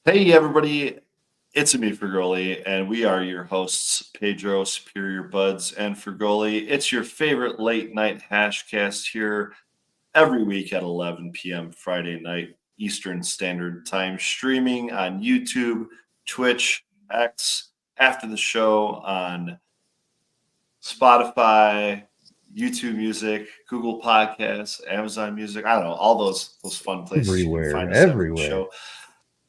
Hey everybody, it's me Fergoli, and we are your hosts, Pedro, Superior Buds, and Fergoli. It's your favorite late night hashcast here every week at 11 p.m. Friday night Eastern Standard Time, streaming on YouTube, Twitch, X, after the show on Spotify, YouTube Music, Google Podcasts, Amazon Music. I don't know, all those fun places you can Everywhere, find us after the everywhere. show.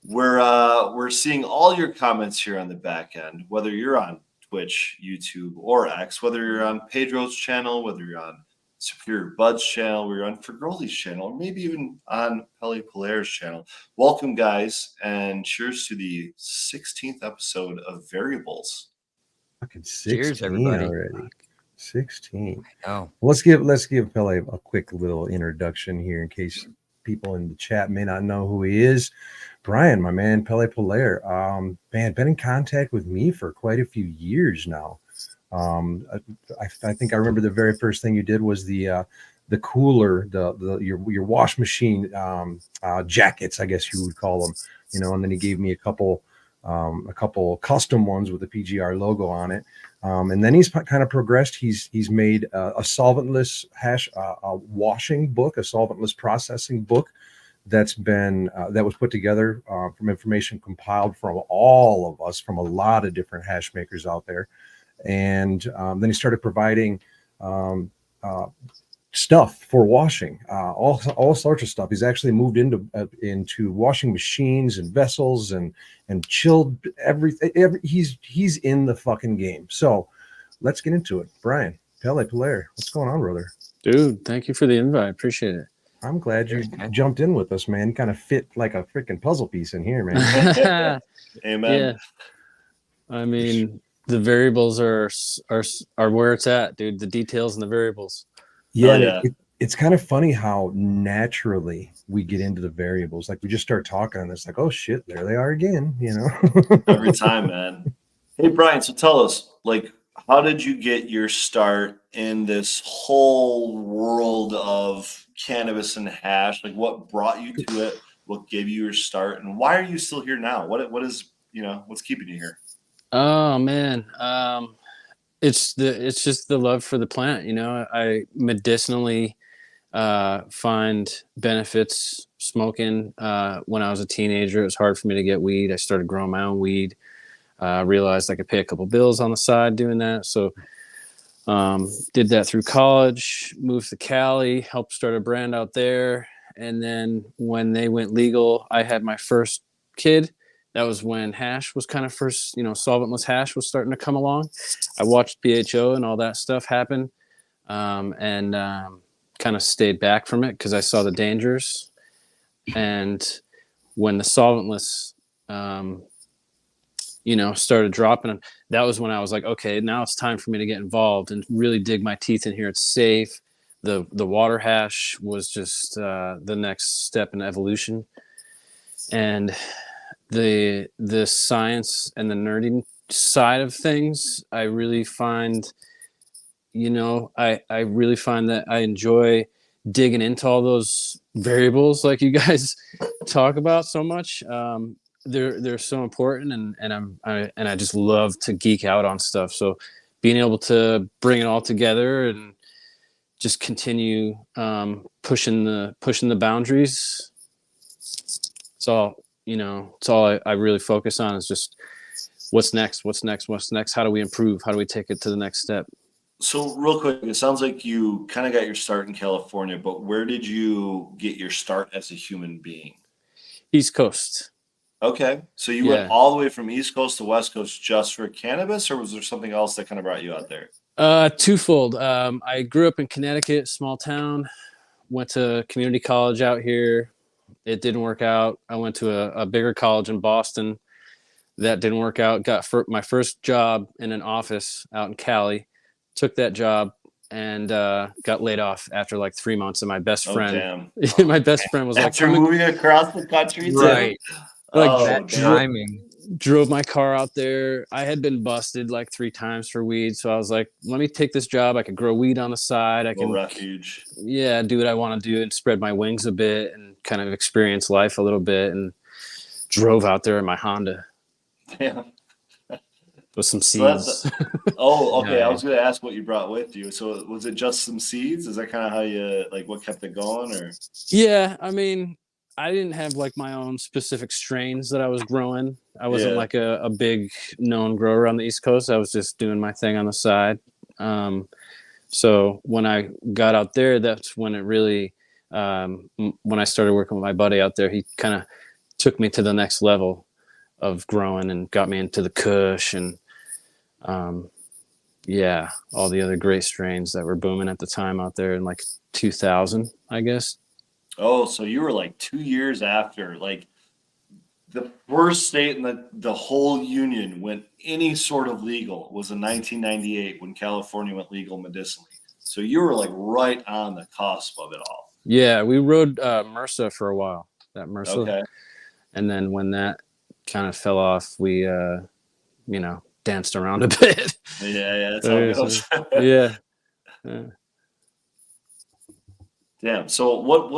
We're seeing all your comments here on the back end, whether you're on Twitch, YouTube, or X, whether you're on Pedro's channel, whether you're on Superior Bud's channel, whether you're on Fergoli's channel, or maybe even on Polare's channel. Welcome, guys, and cheers to the 16th episode of Variables. Fucking Cheers, 16 everybody. already. 16. Oh, Let's give Pele a quick little introduction here in case people in the chat may not know who he is. Brian, my man, Pele Polare, man, been in contact with me for quite a few years now. I think I remember the very first thing you did was the cooler, your wash machine jackets, I guess you would call them, and then he gave me a couple custom ones with the PGR logo on it. And then he's kind of progressed. He's made a solventless washing book, a solventless processing book that was put together from information compiled from all of us, from a lot of different hash makers out there. And then he started providing stuff for washing, all sorts of stuff. He's actually moved into washing machines and vessels and chilled everything. He's in the fucking game. So let's get into it. Brian, Pele, what's going on, brother? Dude, thank you for the invite. I appreciate it. I'm glad you jumped in with us, man. You kind of fit like a freaking puzzle piece in here, man. Amen. Yeah. I mean, the variables are where it's at, dude. The details and the variables. Yeah, it's kind of funny how naturally we get into the variables. Like we just start talking, and it's like, oh shit, there they are again. Every time, man. Hey, Brian. So tell us, how did you get your start in this whole world of cannabis and hash? Like, what brought you to it? What gave you your start, and why are you still here now? What is what's keeping you here? Oh man, it's just the love for the plant. I medicinally find benefits smoking. When I was a teenager, it was hard for me to get weed. I started growing my own weed. Realized I could pay a couple bills on the side doing that. So did that through college, moved to Cali, helped start a brand out there. And then when they went legal, I had my first kid. That was when hash was kind of first, solventless hash was starting to come along. I watched BHO and all that stuff happen, and kind of stayed back from it because I saw the dangers. And when the solventless, started dropping, that was when I was like, okay, now it's time for me to get involved and really dig my teeth in here. It's safe. The water hash was just the next step in evolution. And the science and the nerdy side of things, I really find, I really find that I enjoy digging into all those variables like you guys talk about so much. They're so important, and I just love to geek out on stuff. So being able to bring it all together and just continue pushing the boundaries. It's all I really focus on is just what's next. How do we improve? How do we take it to the next step? So real quick, it sounds like you kind of got your start in California, but where did you get your start as a human being? East Coast. Okay. So you went all the way from East Coast to West Coast just for cannabis, or was there something else that kind of brought you out there? Twofold. I grew up in Connecticut, small town, went to community college out here. It didn't work out. I went to a bigger college in Boston. That didn't work out. Got my first job in an office out in Cali. Took that job and got laid off after like 3 months. And my best friend, my best friend was after moving across the country, right? Like timing. Drove my car out there. I had been busted like 3 times for weed, so I was like, let me take this job. I could grow weed on the side. I can refuge. Yeah, do what I want to do and spread my wings a bit and kind of experience life a little bit. And drove out there in my Honda Yeah. with some So that's seeds. oh, okay. I Yeah. was gonna ask what you brought with you. So was it just some seeds? Is that kind of how you like what kept it going, or? Yeah, I mean, I didn't have like my own specific strains that I was growing. I wasn't Yeah. like a big known grower on the East Coast. I was just doing my thing on the side. So when I got out there, that's when it really, when I started working with my buddy out there, he kind of took me to the next level of growing and got me into the Kush and, yeah, all the other great strains that were booming at the time out there in like 2000, I guess. Oh, so you were like 2 years after, like the first state in the whole union when any sort of legal was in 1998 when California went legal medicinally. So you were like right on the cusp of it all. Yeah, we rode MRSA for a while, that MRSA. Okay. And then when that kind of fell off, we, danced around a bit. Yeah, that's how it goes. Yeah. Yeah. Damn. So what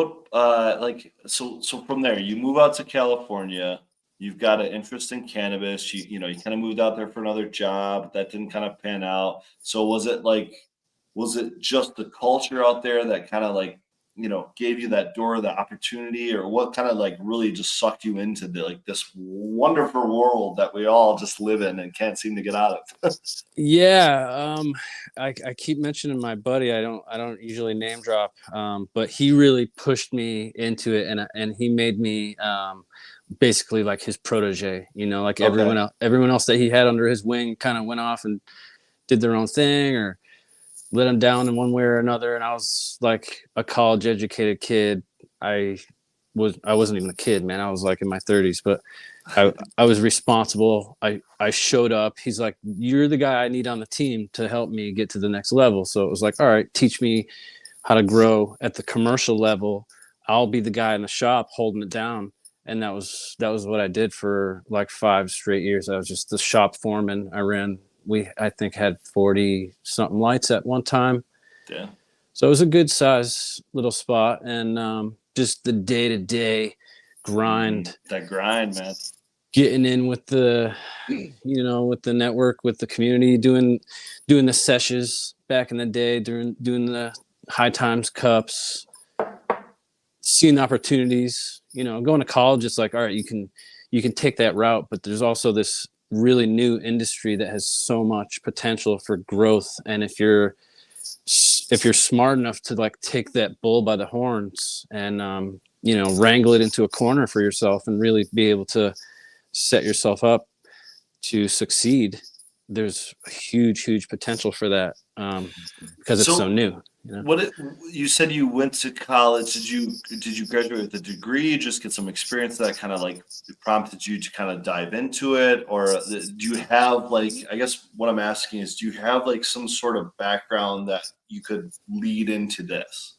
like so from there you move out to California, you've got an interest in cannabis, you know, you kind of moved out there for another job, that didn't kind of pan out. So was it just the culture out there that kind of like, you know, gave you that door, the opportunity, or what kind of like really just sucked you into the like this wonderful world that we all just live in and can't seem to get out of? Yeah, I keep mentioning my buddy. I don't usually name drop, but he really pushed me into it, and he made me basically like his protege. You know, like Okay. everyone else that he had under his wing kind of went off and did their own thing or let him down in one way or another. And I was like a college educated kid. I wasn't even a kid, man. I was like in my 30s, but I was responsible. I showed up. He's like, "You're the guy I need on the team to help me get to the next level." So it was like, "All right, teach me how to grow at the commercial level. I'll be the guy in the shop holding it down." And that was what I did for like 5 straight years. I was just the shop foreman. I think had 40 something lights at one time. Yeah. So it was a good size little spot, and just the day to day grind, That grind, man. getting in with with the network, with the community, doing the sessions back in the day, doing the high times cups, seeing opportunities. Going to college, it's like, all right, you can take that route, but there's also this really new industry that has so much potential for growth, and if you're smart enough to like take that bull by the horns and wrangle it into a corner for yourself and really be able to set yourself up to succeed, there's huge potential for that, because it's so new. You said you went to college. Did you graduate with a degree? Just get some experience that kind of like prompted you to kind of dive into it, or do you have like? I guess what I'm asking is, do you have like some sort of background that you could lead into this?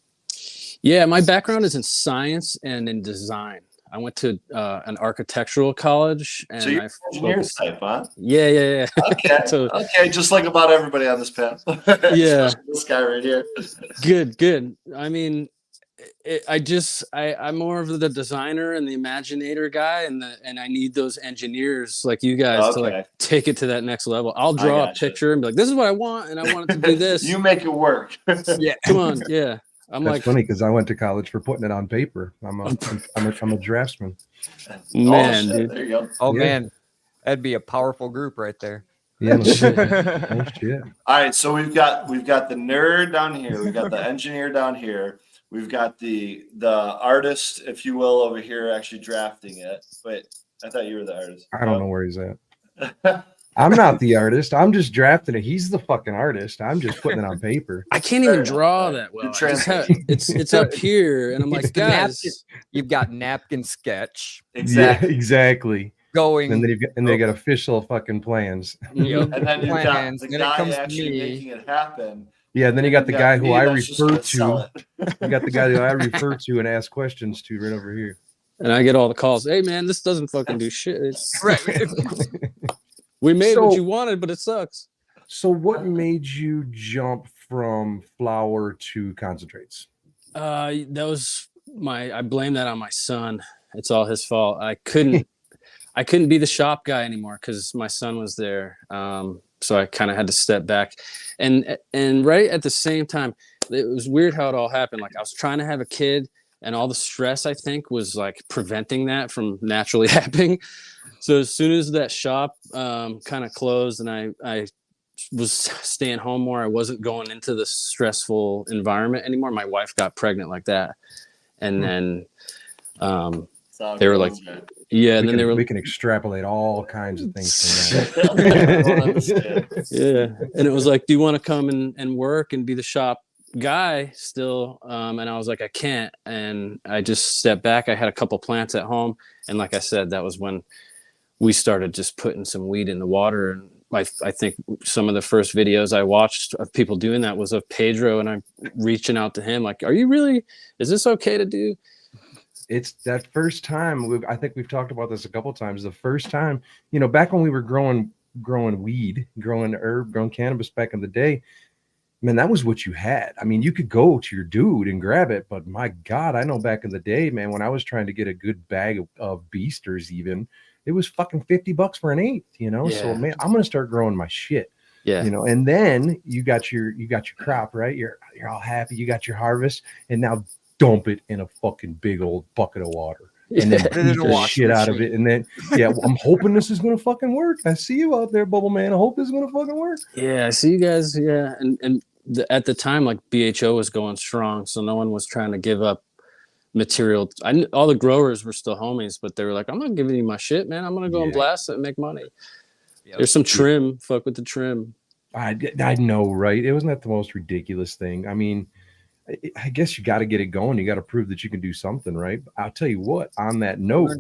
Yeah, my background is in science and in design. I went to an architectural college, and So you're I an engineer focused. type, huh? Yeah. Okay, So okay, just like about everybody on this panel. yeah, Especially this guy right here. good. I mean, I'm more of the designer and the imaginator guy, and I need those engineers like you guys to like Okay, take it to that next level. I'll I draw a gotcha. picture and be like, "This is what I want, and I want it to do this." You make it work. Yeah, come on, yeah. I'm That's like, funny because I went to college for putting it on paper. I'm a draftsman. man, shit, dude. there you go. Oh Yeah. man, that'd be a powerful group right there. Yeah, no shit. No shit. All right, so we've got the nerd down here, we've got the engineer down here, we've got the artist, if you will, over here actually drafting it. Wait, I thought you were the artist. I don't know where he's at. I'm not the artist. I'm just drafting it. He's the fucking artist. I'm just putting it on paper. I can't Fair even enough, draw right. that well. Good I just have, translation. it's up here, and I'm like, It's the guys. You've got napkin sketch Exactly. Yeah, exactly. going. And then they got official fucking plans. Yep. And then you've got Plans, the then it guy comes to actually me. making it happen. Yeah, and then you got the guy who me I that's just refer gonna sell to. it. You got the guy who I refer to and ask questions to right over here. And I get all the calls. Hey, man, this doesn't fucking do shit. Right. We made what So- you wanted, but it sucks. So what made you jump from flour to concentrates? That was I blame that on my son. It's all his fault. I couldn't I couldn't be the shop guy anymore because my son was there. So I kind of had to step back, and right at the same time, it was weird how it all happened. Like I was trying to have a kid, and all the stress I think was like preventing that from naturally happening. So as soon as that shop kind of closed, and I was staying home more, I wasn't going into the stressful environment anymore. My wife got pregnant like that, and then they were like, yeah, and then we can extrapolate all kinds of things from that. Yeah, and it was like, do you want to come and work and be the shop guy still? And I was like, I can't, and I just stepped back. I had a couple plants at home, and like I said, that was when we started just putting some weed in the water. And I think some of the first videos I watched of people doing that was of Pedro, and I'm reaching out to him like, is this okay to do? It's that first time. I think we've talked about this a couple of times. The first time, back when we were growing weed, growing herb, growing cannabis back in the day, man, that was what you had. I mean, you could go to your dude and grab it, but my God, I know back in the day, man, when I was trying to get a good bag of beasters, even it was fucking $50 for an eighth, Yeah. So man, I'm gonna start growing my shit. Yeah. And then you got your crop, right? You're all happy, you got your harvest, and now dump it in a fucking big old bucket of water and then beat the shit out of it. And then, I'm hoping this is going to fucking work. I see you out there, Bubble Man. I hope this is going to fucking work. Yeah, I see you guys. Yeah. And at the time, like BHO was going strong. So no one was trying to give up material. All the growers were still homies, but they were like, I'm not giving you my shit, man. I'm going to go and blast it and make money. Yep. There's some trim. Fuck with the trim. I know, right? It wasn't that the most ridiculous thing. I mean, I guess you got to get it going. You got to prove that you can do something, right? I'll tell you what. On that note,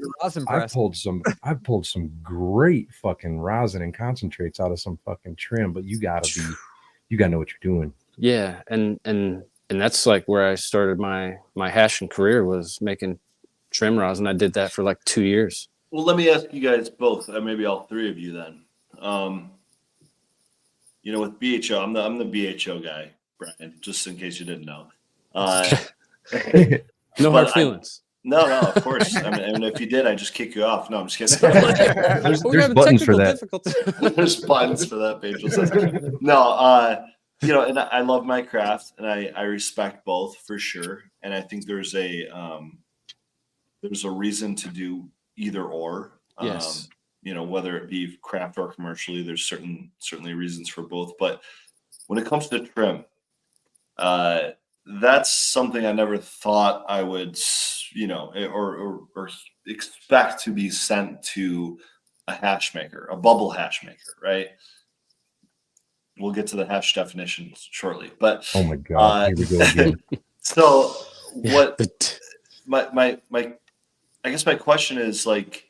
I've pulled some great fucking rosin and concentrates out of some fucking trim. But you gotta know what you're doing. Yeah, and that's like where I started my hashing career, was making trim rosin. I did that for like 2 years. Well, let me ask you guys both, maybe all three of you then. With BHO, I'm the BHO guy, Brian, just in case you didn't know. No hard feelings. No, of course. I mean, if you did, I'd just kick you off. No, I'm just kidding. there's buttons for that. There's buttons for that, Pedro says. No, and I love my craft, and I respect both for sure. And I think there's a reason to do either or. Yes. Whether it be craft or commercially, there's certainly reasons for both. But when it comes to trim, that's something I never thought I would, or expect to be sent to a hash maker, a bubble hash maker, right? We'll get to the hash definitions shortly, but oh my God, here we go again. So what? My I guess my question is like,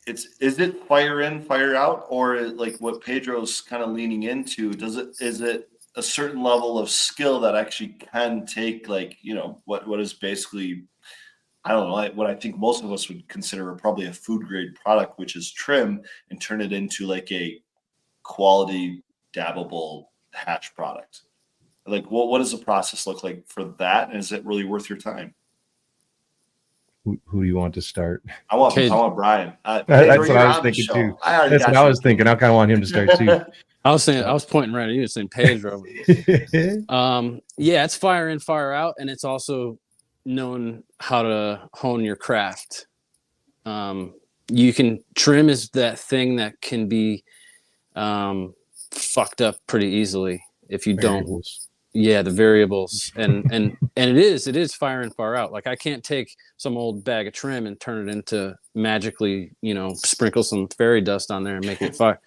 is it fire in, fire out, or like what Pedro's kind of leaning into? Is it a certain level of skill that actually can take, like, what is basically, I don't know, what I think most of us would consider probably a food grade product, which is trim, and turn it into like a quality dabbable hash product? Like, what does the process look like for that? And is it really worth your time? Who do you want to start? I want Brian. That's what I was thinking too. That's what I was thinking. I kind of want him to start too. I was pointing right at you, saying Pedro. It's fire in, fire out, and it's also knowing how to hone your craft. Trim is that thing that can be fucked up pretty easily if you don't. Yeah, the variables, and it is fire in, fire out. Like, I can't take some old bag of trim and turn it into magically, sprinkle some fairy dust on there and make it fire.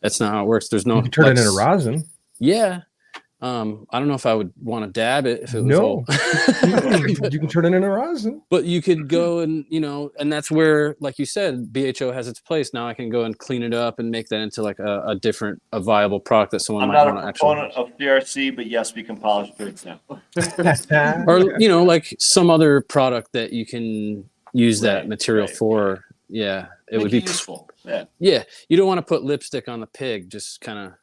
That's not how it works. There's no. You can turn it into rosin. Yeah. I don't know if I would want to dab it if it was old. You can turn it into rosin. But you could go and, and that's where, like you said, BHO has its place. Now I can go and clean it up and make that into like a viable product that someone might want to actually. I'm not a proponent of CRC, but yes, we can polish goods now. Or, like some other product that you can use that material for. Yeah. It would be useful. Yeah. Yeah. You don't want to put lipstick on the pig, just kind of.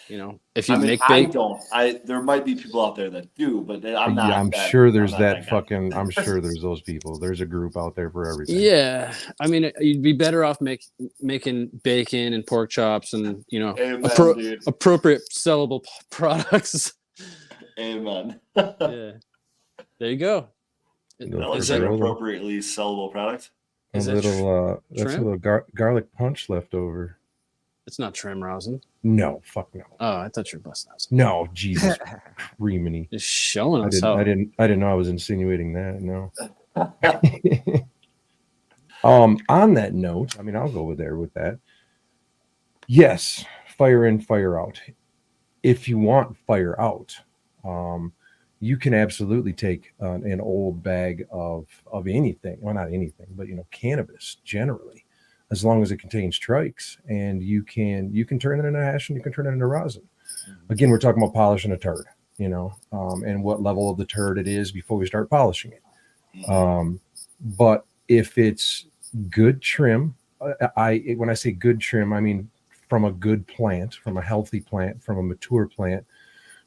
You know, if you I mean, make I bake, don't. There might be people out there that do, but I'm Yeah, not. I'm that, sure there's I'm not that guy. fucking. I'm sure there's those people. There's a group out there for everything. yeah, I mean, you'd be better off making bacon and pork chops and Amen, dude. appropriate sellable products. Amen. Yeah, there you go. Go That for looks Is like it. an that appropriately sellable product. A is that little. That's a trim? little garlic punch left over. It's not trim rosin. No, fuck no. Oh, I thought you were busting out. No, Jesus, creaminy. Just showing I us didn't. how. I didn't know I was insinuating that. No. On that note, I mean, I'll go there with that. Yes, fire in, fire out. If you want fire out, you can absolutely take an old bag of anything. Well, not anything, but cannabis generally, as long as it contains trikes, and you can turn it into hash and you can turn it into rosin. Again, we're talking about polishing a turd, and what level of the turd it is before we start polishing it. But if it's good trim, when I say good trim, I mean from a good plant, from a healthy plant, from a mature plant,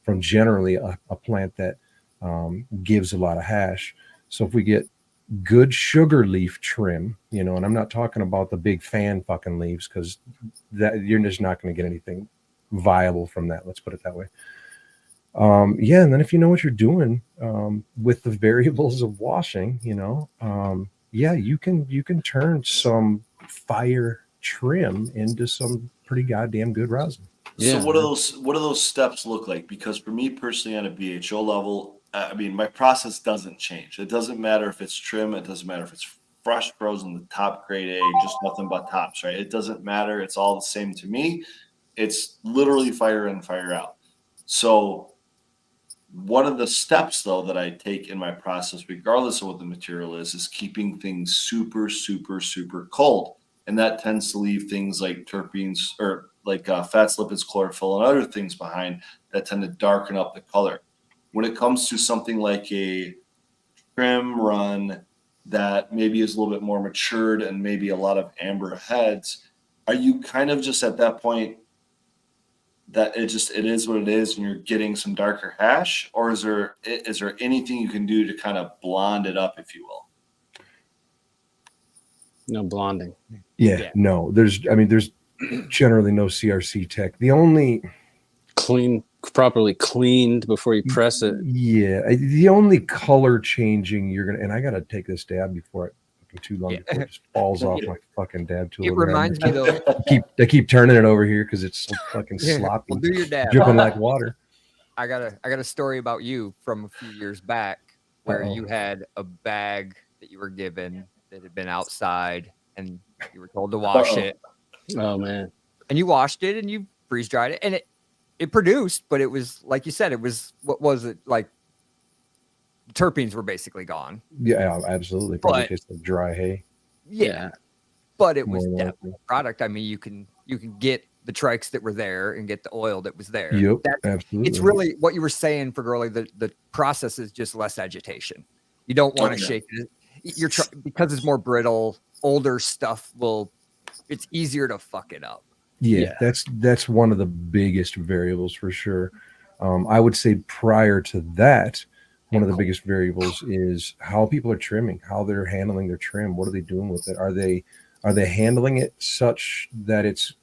from generally a plant that gives a lot of hash. So if we get good sugar leaf trim, and I'm not talking about the big fan fucking leaves, because that you're just not going to get anything viable from that. Let's put it that way. Yeah, and then if you know what you're doing with the variables of washing, yeah, you can turn some fire trim into some pretty goddamn good rosin. So Yeah, what do those steps look like? Because for me personally, on a BHO level, I mean, my process doesn't change. It doesn't matter if it's trim. It doesn't matter if it's fresh frozen, the top grade A, just nothing but tops, right? It doesn't matter. It's all the same to me. It's literally fire in, fire out. So one of the steps, though, that I take in my process, regardless of what the material is keeping things super, super, super cold. And that tends to leave things like terpenes or like fats, lipids, chlorophyll, and other things behind that tend to darken up the color. When it comes to something like a trim run that maybe is a little bit more matured and maybe a lot of amber heads, are you kind of just at that point that it is what it is and you're getting some darker hash, or is there anything you can do to kind of blonde it up, if you will? no blonding. Yeah. No, there's generally no CRC tech. The only Properly cleaned before you press it. Yeah, the only color changing you're gonna, and I gotta take this dab before too long before it just falls off my fucking dab tool. It reminds me though. I keep turning it over here because it's so fucking sloppy, Well, do your dab. dripping like water. I got a story about you from a few years back where you had a bag that you were given that had been outside and you were told to wash it. Oh man. And you washed it and you freeze dried it and it produced, but it was like you said, it was what was it like? Terpenes were basically gone. Yeah, absolutely. Probably But- tastes like dry hay. Yeah. But it was More definitely a product. I mean, you can get the trikes that were there and get the oil that was there. Yep, That's- absolutely. It's really what you were saying for Gurley. The process is just less agitation. You don't want to shake it. Because it's more brittle. Older stuff it's easier to fuck it up. Yeah, that's one of the biggest variables for sure. I would say prior to that, one of the biggest variables is how people are trimming, how they're handling their trim. What are they doing with it? Are they handling it such that it's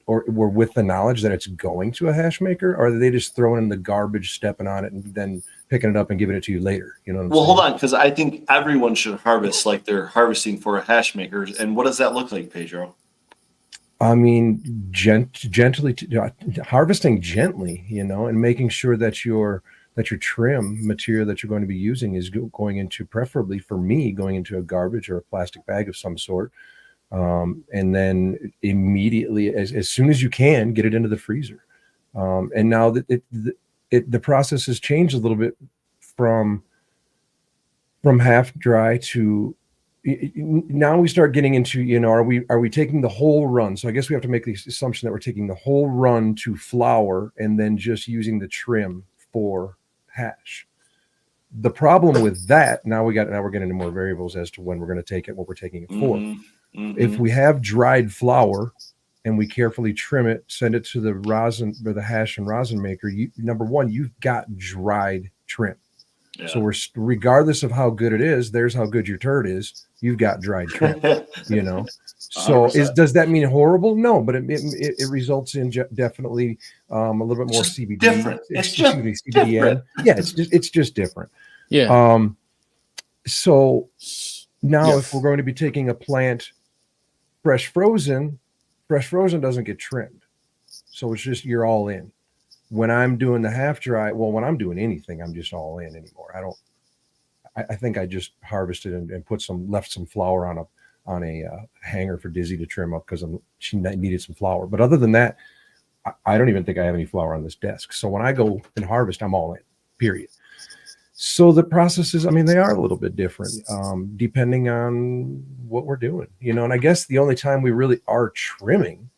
or with the knowledge that it's going to a hash maker, or are they just throwing in the garbage, stepping on it, and then picking it up and giving it to you later? You know what I'm saying? Hold on, because I think everyone should harvest like they're harvesting for a hash maker. And what does that look like, Pedro? I mean, gently harvesting gently, and making sure that your trim material that you're going to be using is going into, preferably for me, going into a garbage or a plastic bag of some sort. And then immediately, as soon as you can, get it into the freezer. And now that the process has changed a little bit from half dry to now we start getting into, are we taking the whole run? So I guess we have to make the assumption that we're taking the whole run to flour and then just using the trim for hash. The problem with that, now we're getting into more variables as to when we're going to take it, what we're taking it for. Mm-hmm. If we have dried flour and we carefully trim it, send it to the rosin or the hash and rosin maker, number one, you've got dried trim. Yeah. So regardless of how good it is, there's how good your turd is. You've got dried trim, you know. So 100%. does that mean horrible? No, but it results in definitely a little bit more just CBD. different. It's just CBDN. different. Yeah, it's just different. Yeah. So now Yeah. if we're going to be taking a plant fresh frozen doesn't get trimmed. So it's just you're all in. When I'm doing the half dry, well, when I'm doing anything, I'm just all in anymore. I think I just harvested and left some flour on a hanger for Dizzy to trim up because she needed some flour. But other than that, I don't even think I have any flour on this desk. So when I go and harvest, I'm all in, period. So the processes, I mean, they are a little bit different depending on what we're doing, you know. And I guess the only time we really are trimming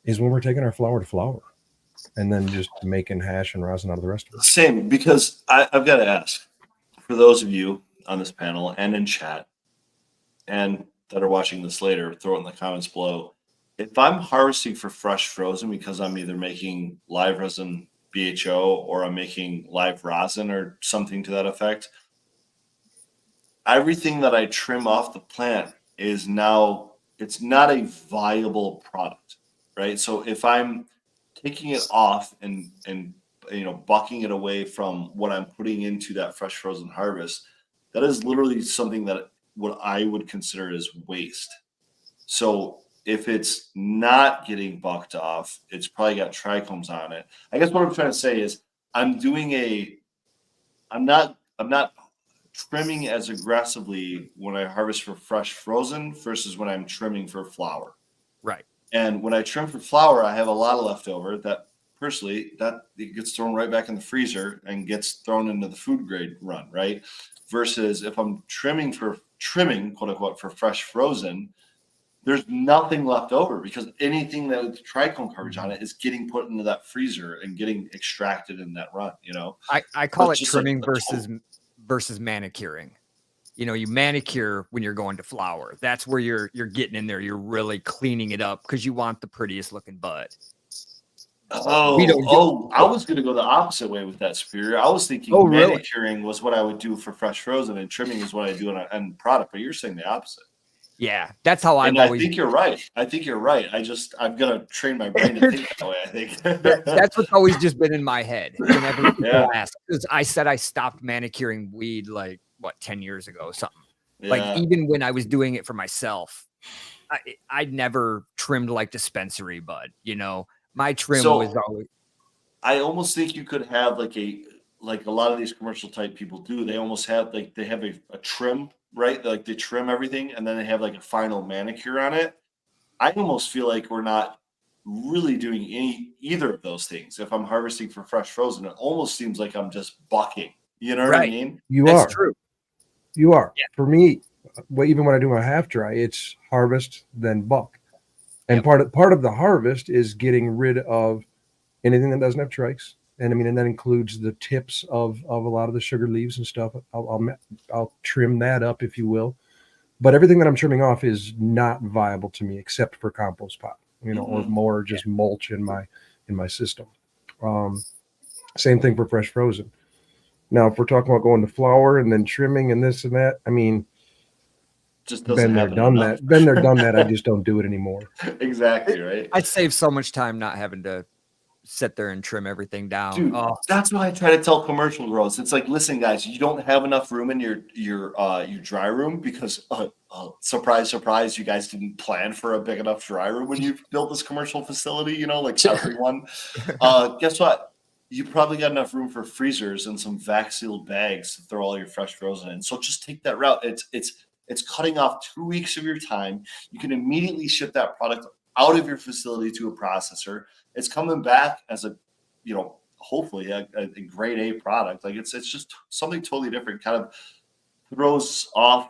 is when we're taking our flour to flour and then just making hash and rosin out of the rest of it. Same, because I've got to ask, for those of you on this panel and in chat and that are watching this later, throw it in the comments below. If I'm harvesting for fresh frozen because I'm either making live resin BHO or I'm making live rosin or something to that effect, everything that I trim off the plant is now, it's not a viable product, right? So if I'm taking it off and you know, bucking it away from what I'm putting into that fresh frozen harvest, that is literally something that what I would consider as waste. So if it's not getting bucked off, it's probably got trichomes on it. I guess what I'm trying to say is I'm not trimming as aggressively when I harvest for fresh frozen versus when I'm trimming for flour. Right. And when I trim for flour, I have a lot of leftover that personally that it gets thrown right back in the freezer and gets thrown into the food grade run, right? Versus if I'm trimming, quote unquote, for fresh frozen, there's nothing left over because anything that with trichome coverage on it is getting put into that freezer and getting extracted in that run, you know. I call It's it just trimming like a versus manicuring. You know, you manicure when you're going to flour. That's where you're getting in there. You're really cleaning it up because you want the prettiest looking bud. I was going to go the opposite way with that, Superior. I was thinking really? manicuring was what I would do for fresh frozen and trimming is what I do on an end product, but you're saying the opposite. Yeah, that's how I've And always. I think you're right. I'm going to train my brain to think that way, I think. That's what's always just been in my head. Whenever people Yeah. ask, because I said I stopped manicuring weed like 10 years ago, something. Yeah. Like even when I was doing it for myself, I'd never trimmed like dispensary bud. You know, my trim was always. I almost think you could have like a lot of these commercial type people do. They almost have like they have a trim, right? Like they trim everything and then they have like a final manicure on it. I almost feel like we're not really doing either of those things. If I'm harvesting for fresh frozen, it almost seems like I'm just bucking. You know what I mean? That's true. You are. Yeah. For me, even when I do my half dry, it's harvest then buck. And part of the harvest is getting rid of anything that doesn't have trikes. And I mean, and that includes the tips of a lot of the sugar leaves and stuff. I'll trim that up, if you will. But everything that I'm trimming off is not viable to me except for compost pot, you know, or more just mulch in my system. Same thing for fresh frozen. Now, if we're talking about going to flour and then trimming and this and that, I mean, just doesn't happen done enough. that. Been there, done that. I just don't do it anymore. Exactly, right? I'd save so much time not having to sit there and trim everything down. Dude, that's why I try to tell commercial growers. It's like, listen, guys, you don't have enough room in your dry room because surprise, surprise, you guys didn't plan for a big enough dry room when you built this commercial facility. You know, like everyone. Guess what? You probably got enough room for freezers and some vac sealed bags to throw all your fresh frozen in. So just take that route. It's cutting off 2 weeks of your time. You can immediately ship that product out of your facility to a processor. It's coming back as a, you know, hopefully a grade A product. Like it's just something totally different. Kind of throws off,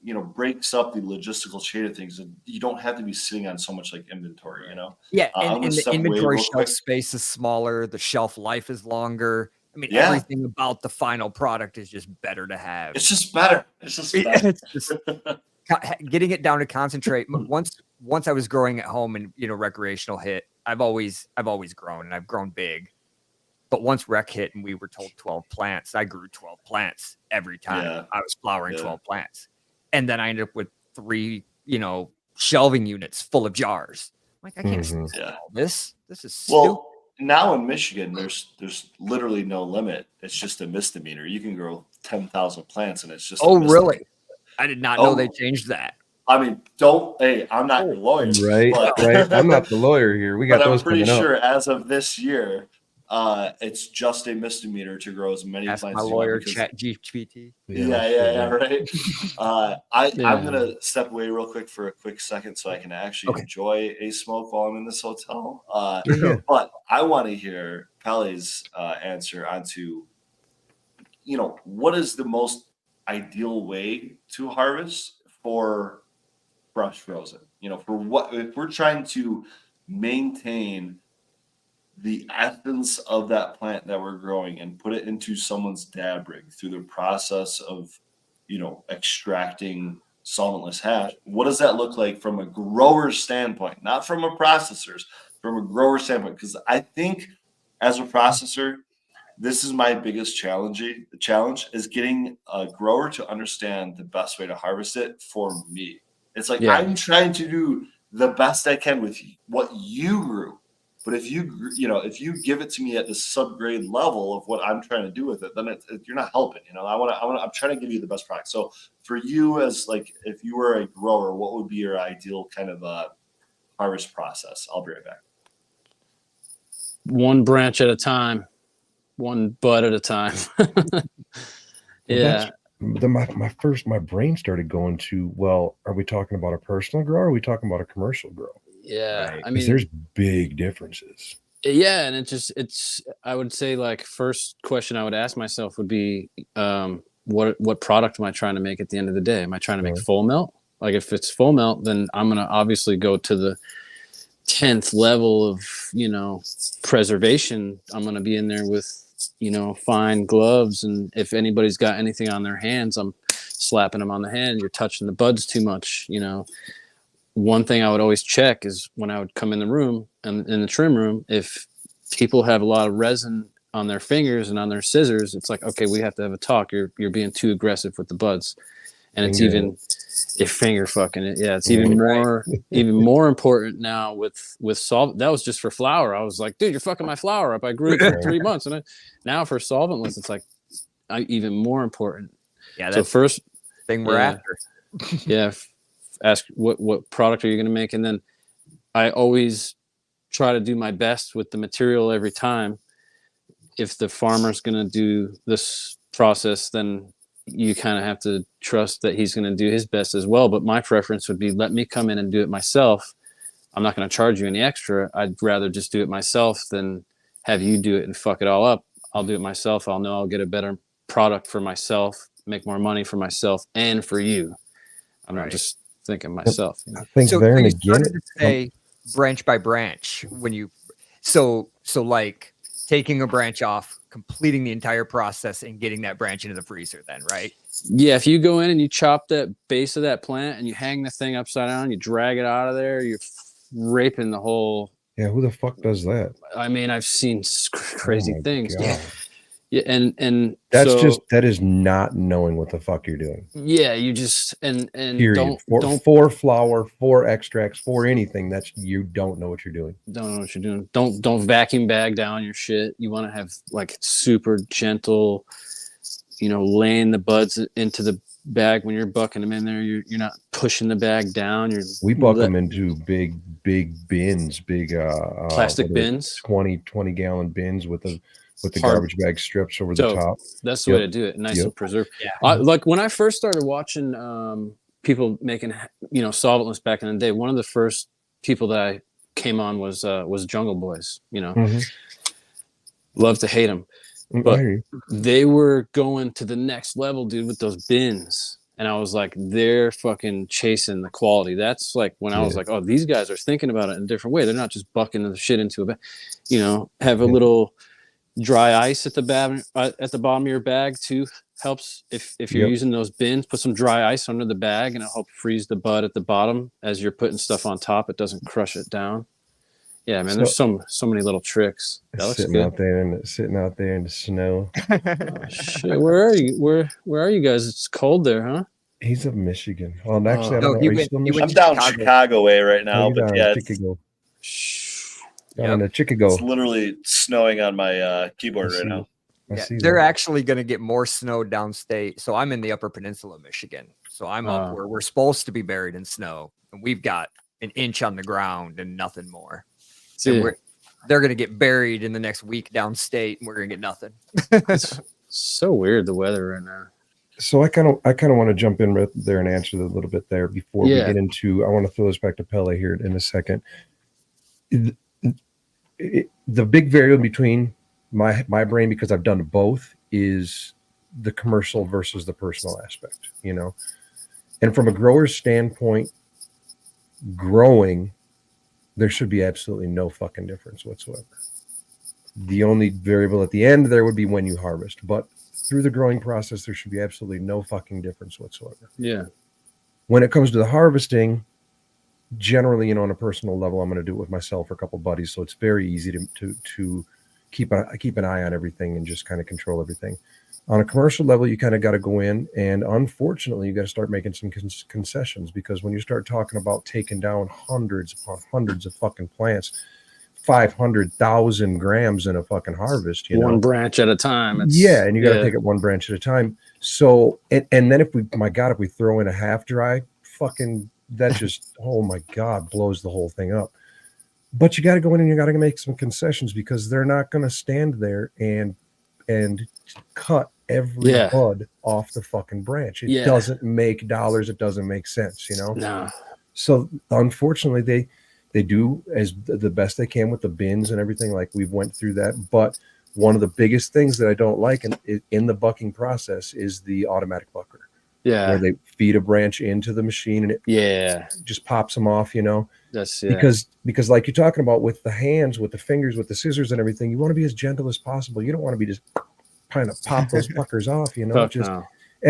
you know, breaks up the logistical chain of things. And you don't have to be sitting on so much like inventory, you know? Yeah, and the inventory shelf space is smaller. The shelf life is longer. I mean, everything about the final product is just better to have. It's just better. It's just better. It's just getting it down to concentrate. Once once I was growing at home and recreational hit, I've always grown, and I've grown big. But once rec hit and we were told 12 plants, I grew 12 plants every time. Yeah. I was flowering 12 plants. And then I ended up with 3, shelving units full of jars. Like, I can't Mhm. stand all this. This is stupid. Well, now in Michigan, there's literally no limit. It's just a misdemeanor. You can grow 10,000 plants, and it's just. Oh, a misdemeanor. really? I did not know they changed that. I mean, hey, I'm not your lawyer, Right, but, right. I'm not the lawyer here. We got but I'm those pretty coming sure up. as of this year, it's just a misdemeanor to grow as many Ask plants my as you want lawyer, because- Chat GPT. Yeah, right. I'm Yeah. gonna step away real quick for a quick second so I can actually enjoy a smoke while I'm in this hotel. Yeah. But I want to hear Pelle's answer onto, what is the most ideal way to harvest for fresh frozen? For what if we're trying to maintain the essence of that plant that we're growing and put it into someone's dab rig through the process of, extracting solventless hash. What does that look like from a grower's standpoint, not from a processor's, from a grower standpoint? Because I think as a processor, this is my biggest challenge is getting a grower to understand the best way to harvest it for me. It's like, Yeah. I'm trying to do the best I can with what you grew. But if you give it to me at the subgrade level of what I'm trying to do with it, then you're not helping. I'm trying to give you the best product. So for you, as like, if you were a grower, what would be your ideal kind of harvest process? I'll be right back. One branch at a time, one bud at a time. Yeah. Then my brain started going to, well, are we talking about a personal grow or are we talking about a commercial grow? Yeah. Right. I Because mean, there's big differences. yeah. And I would say, like, first question I would ask myself would be, what product am I trying to make at the end of the day? Am I trying to make full melt? Like, if it's full melt, then I'm going to obviously go to the 10th level of, preservation. I'm going to be in there with, fine gloves. And if anybody's got anything on their hands, I'm slapping them on the hand. You're touching the buds too much. One thing I would always check is when I would come in the room and in the trim room, if people have a lot of resin on their fingers and on their scissors, it's like, okay, we have to have a talk. You're being too aggressive with the buds. And it's even if finger fucking it. Yeah. It's even more important now with solvent. That was just for flower. I was like, dude, you're fucking my flower up. I grew it for 3 months. And now for solventless, it's like even more important. Yeah. That's so first thing we're after. Yeah. Ask what product are you going to make? And then I always try to do my best with the material every time. If the farmer's going to do this process, then you kind of have to trust that he's going to do his best as well. But my preference would be, let me come in and do it myself. I'm not going to charge you any extra. I'd rather just do it myself than have you do it and fuck it all up. I'll do it myself. I'll know I'll get a better product for myself, make more money for myself and for you. I'm not just thinking myself. I think So there and you again, started to say branch by branch when you, so like taking a branch off, completing the entire process and getting that branch into the freezer then, right? Yeah, if you go in and you chop that base of that plant and you hang the thing upside down, you drag it out of there, you're raping the whole. Yeah, who the fuck does that? I mean, I've seen crazy things. God. Yeah, and that's that is not knowing what the fuck you're doing. Yeah, you just and period. Don't for flour, for extracts, for anything. You don't know what you're doing. Don't know what you're doing. Don't vacuum bag down your shit. You want to have like super gentle, laying the buds into the bag when you're bucking them in there. You're not pushing the bag down. We buck them into big bins, plastic bins, 20 gallon bins with the garbage bag strips over the top. That's the way to do it. Nice and preserved. Yeah. Like when I first started watching people making solventless back in the day, one of the first people that I came on was Jungle Boys. Love to hate them, but they were going to the next level, dude, with those bins. And I was like, they're fucking chasing the quality. That's like when I was like, oh, these guys are thinking about it in a different way. They're not just bucking the shit into a bag. Have a little dry ice at the bottom of your bag to helps if you're Yep. using those bins. Put some dry ice under the bag, and it'll help freeze the bud at the bottom as you're putting stuff on top. It doesn't crush it down. Yeah, man. There's so many little tricks. That looks sitting good. out there in the snow. Oh, shit. Where are you? Where are you guys? It's cold there, huh? He's of Michigan. Well, actually, I No, don't know. he Are you went- still in he went I'm Michigan? down Chicago. Chicago way right Oh, now, you're but down yeah, in it's, Chicago. Yep. Down in Chicago. it's literally snowing on my keyboard I right see now. I Yeah, see they're that. actually going to get more snow downstate. So I'm in the Upper Peninsula, of Michigan. So I'm up Oh. where we're supposed to be buried in snow, and we've got an inch on the ground and nothing more. And See, they're going to get buried in the next week downstate, and we're going to get nothing. it's so weird the weather right now. So I kind of want to jump in right there and answer a little bit there before we Yeah. get into. I want to throw this back to Pelle here in a second. The big variable between my brain, because I've done both, is the commercial versus the personal aspect. And from a grower's standpoint, growing, there should be absolutely no fucking difference whatsoever. The only variable at the end there would be when you harvest, but through the growing process, there should be absolutely no fucking difference whatsoever. Yeah. When it comes to the harvesting, generally, on a personal level, I'm going to do it with myself or a couple buddies, so it's very easy to keep an eye on everything and just kind of control everything. On a commercial level, you kind of got to go in, and unfortunately, you got to start making some concessions, because when you start talking about taking down hundreds upon hundreds of fucking plants, 500,000 grams in a fucking harvest, One branch at a time. and you got to take it one branch at a time. So, and then if we throw in a half dry, fucking, that just, oh my God, blows the whole thing up. But you got to go in and you got to make some concessions, because they're not going to stand there and cut every bud off the fucking branch. It doesn't make dollars. It doesn't make sense, No. So unfortunately, they do as the best they can with the bins and everything. Like, we've went through that. But one of the biggest things that I don't like in the bucking process is the automatic bucker. Yeah. Where they feed a branch into the machine and it just pops them off, That's because like you're talking about with the hands, with the fingers, with the scissors and everything, you want to be as gentle as possible. You don't want to be just trying to pop those fuckers off,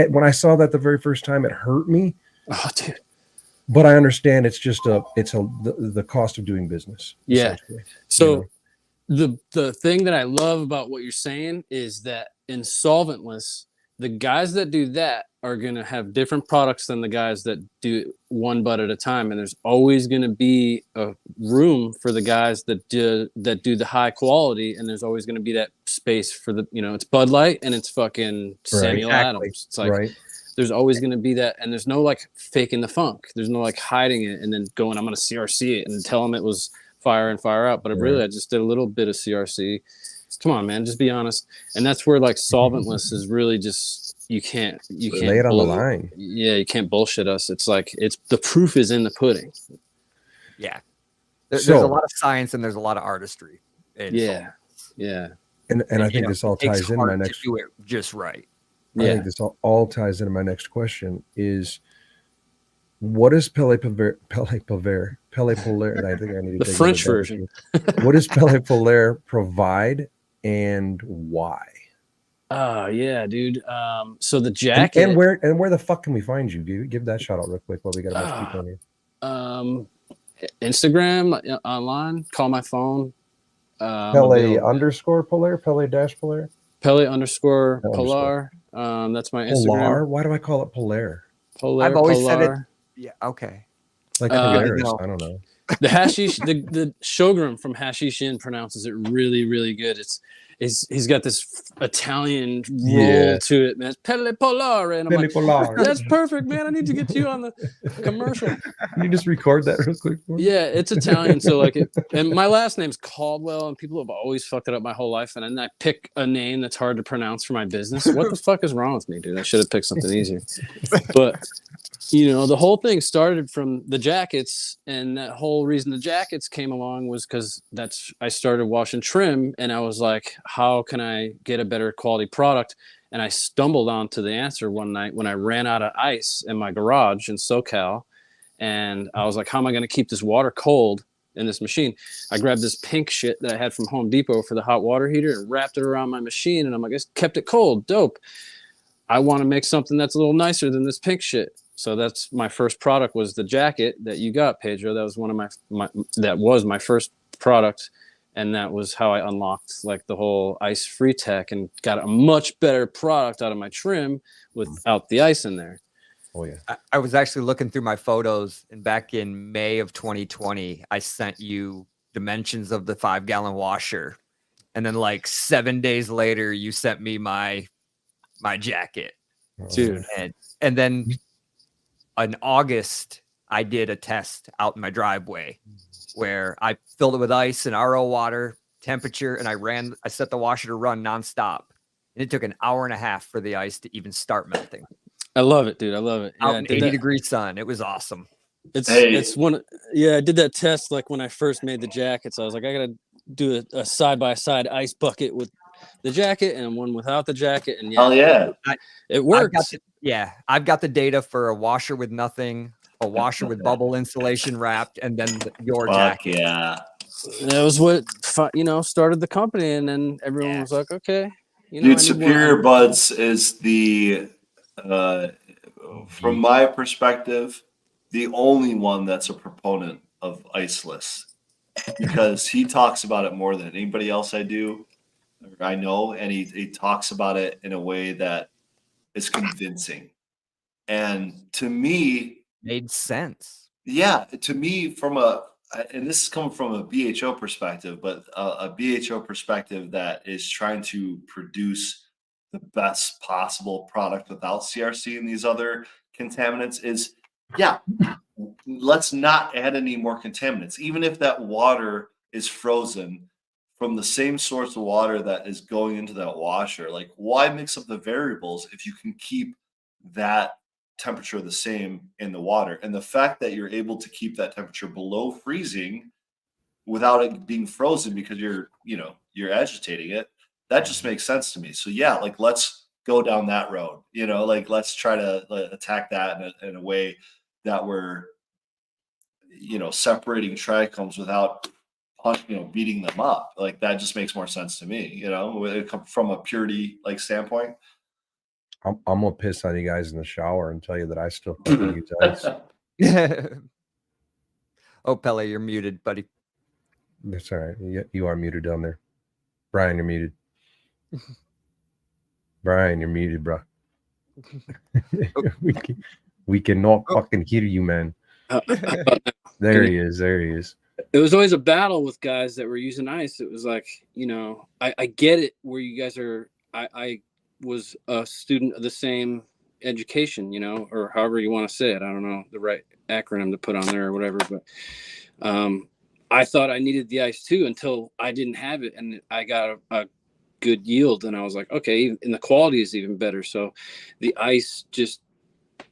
When I saw that the very first time, it hurt me. Oh, dude. But I understand it's just the cost of doing business. Yeah. So the thing that I love about what you're saying is that in solventless, the guys that do that are going to have different products than the guys that do one bud at a time. And there's always going to be a room for the guys that do the high quality. And there's always going to be that space for the, it's Bud Light and it's fucking Samuel Adams. It's like, there's always going to be that. And there's no like faking the funk. There's no like hiding it and then going, I'm going to CRC it and tell them it was fire in, fire out. But I just did a little bit of CRC. Come on, man, just be honest. And that's where like solventless is really just, you can't lay it on the line. Yeah, you can't bullshit us. It's like the proof is in the pudding. Yeah, there's a lot of science and there's a lot of artistry. And I think this all ties in my next. To do it just right. I think this all ties into my next question is, what is Pelle Polare? I think I need to the French version. What does Pelle Polare provide and why? Oh yeah, dude. So the jacket and where the fuck can we find you? Give that shout out real quick while we got a bunch of people in here. Instagram, online, call my phone. Pelle underscore Polare, Pelle dash Polare. Pelle underscore Polare. That's my Instagram. Polare? Why do I call it Polare? I've always said it. Yeah, okay. Like Polaris, I don't know. The hashish, the Shogun from Hashish Inn pronounces it really, really good. He's got this Italian roll to it, man. Pelle Polare, and I'm like, Polare. That's perfect, man. I need to get you on the commercial. Can you just record that real quick for me? Yeah, it's Italian, so like, and my last name's Caldwell, and people have always fucked it up my whole life, and then I pick a name that's hard to pronounce for my business. What the fuck is wrong with me, dude? I should have picked something easier. But the whole thing started from the jackets, and that whole reason the jackets came along was because I started washing trim, and I was like, how can I get a better quality product? And I stumbled onto the answer one night when I ran out of ice in my garage in SoCal, and I was like, how am I going to keep this water cold in this machine? I grabbed this pink shit that I had from Home Depot for the hot water heater and wrapped it around my machine, and I'm like, I kept it cold. Dope. I want to make something that's a little nicer than this pink shit. So that's my first product was the jacket that you got, Pedro. That was one of my first product. And that was how I unlocked like the whole ice free tech and got a much better product out of my trim without the ice in there. Oh yeah. I was actually looking through my photos, and back in May of 2020, I sent you dimensions of the 5-gallon washer. And then like 7 days later, you sent me my jacket. Dude. And then in August, I did a test out in my driveway where I filled it with ice and RO water, temperature, and I set the washer to run nonstop. And it took an hour and a half for the ice to even start melting. I love it, dude. I love it. Out in 80-degree sun. It was awesome. It's one. Yeah, I did that test like when I first made the jackets. I was like, I gotta do a side-by-side ice bucket with the jacket and one without the jacket. And it works. I've got the data for a washer with nothing, a washer with bubble insulation wrapped, and then your jacket. Yeah. That was what started the company, and then everyone was like, okay, dude, Superior Buds is the from my perspective, the only one that's a proponent of iceless, because he talks about it more than anybody else I know, and he talks about it in a way that is convincing. And to me, made sense. Yeah, to me, and this is coming from a BHO perspective, but a BHO perspective that is trying to produce the best possible product without CRC and these other contaminants is, let's not add any more contaminants. Even if that water is frozen from the same source of water that is going into that washer, like why mix up the variables if you can keep that temperature the same in the water? And the fact that you're able to keep that temperature below freezing without it being frozen because you're agitating it, that just makes sense to me. So like let's go down that road, like let's try to attack that in a way that we're separating trichomes without beating them up. Like that just makes more sense to me, from a purity standpoint. I'm gonna piss on you guys in the shower and tell you that I still fucking use ice. Oh, Pelle, you're muted, buddy. That's all right. You are muted down there. Brian, you're muted. Brian, you're muted, bro. we cannot fucking hear you, man. There he is. It was always a battle with guys that were using ice. It was like, I get it where you guys are. I was a student of the same education, or however you want to say it. I don't know the right acronym to put on there or whatever, but I thought I needed the ice too until I didn't have it, and I got a good yield, and I was like, okay, and the quality is even better. So the ice just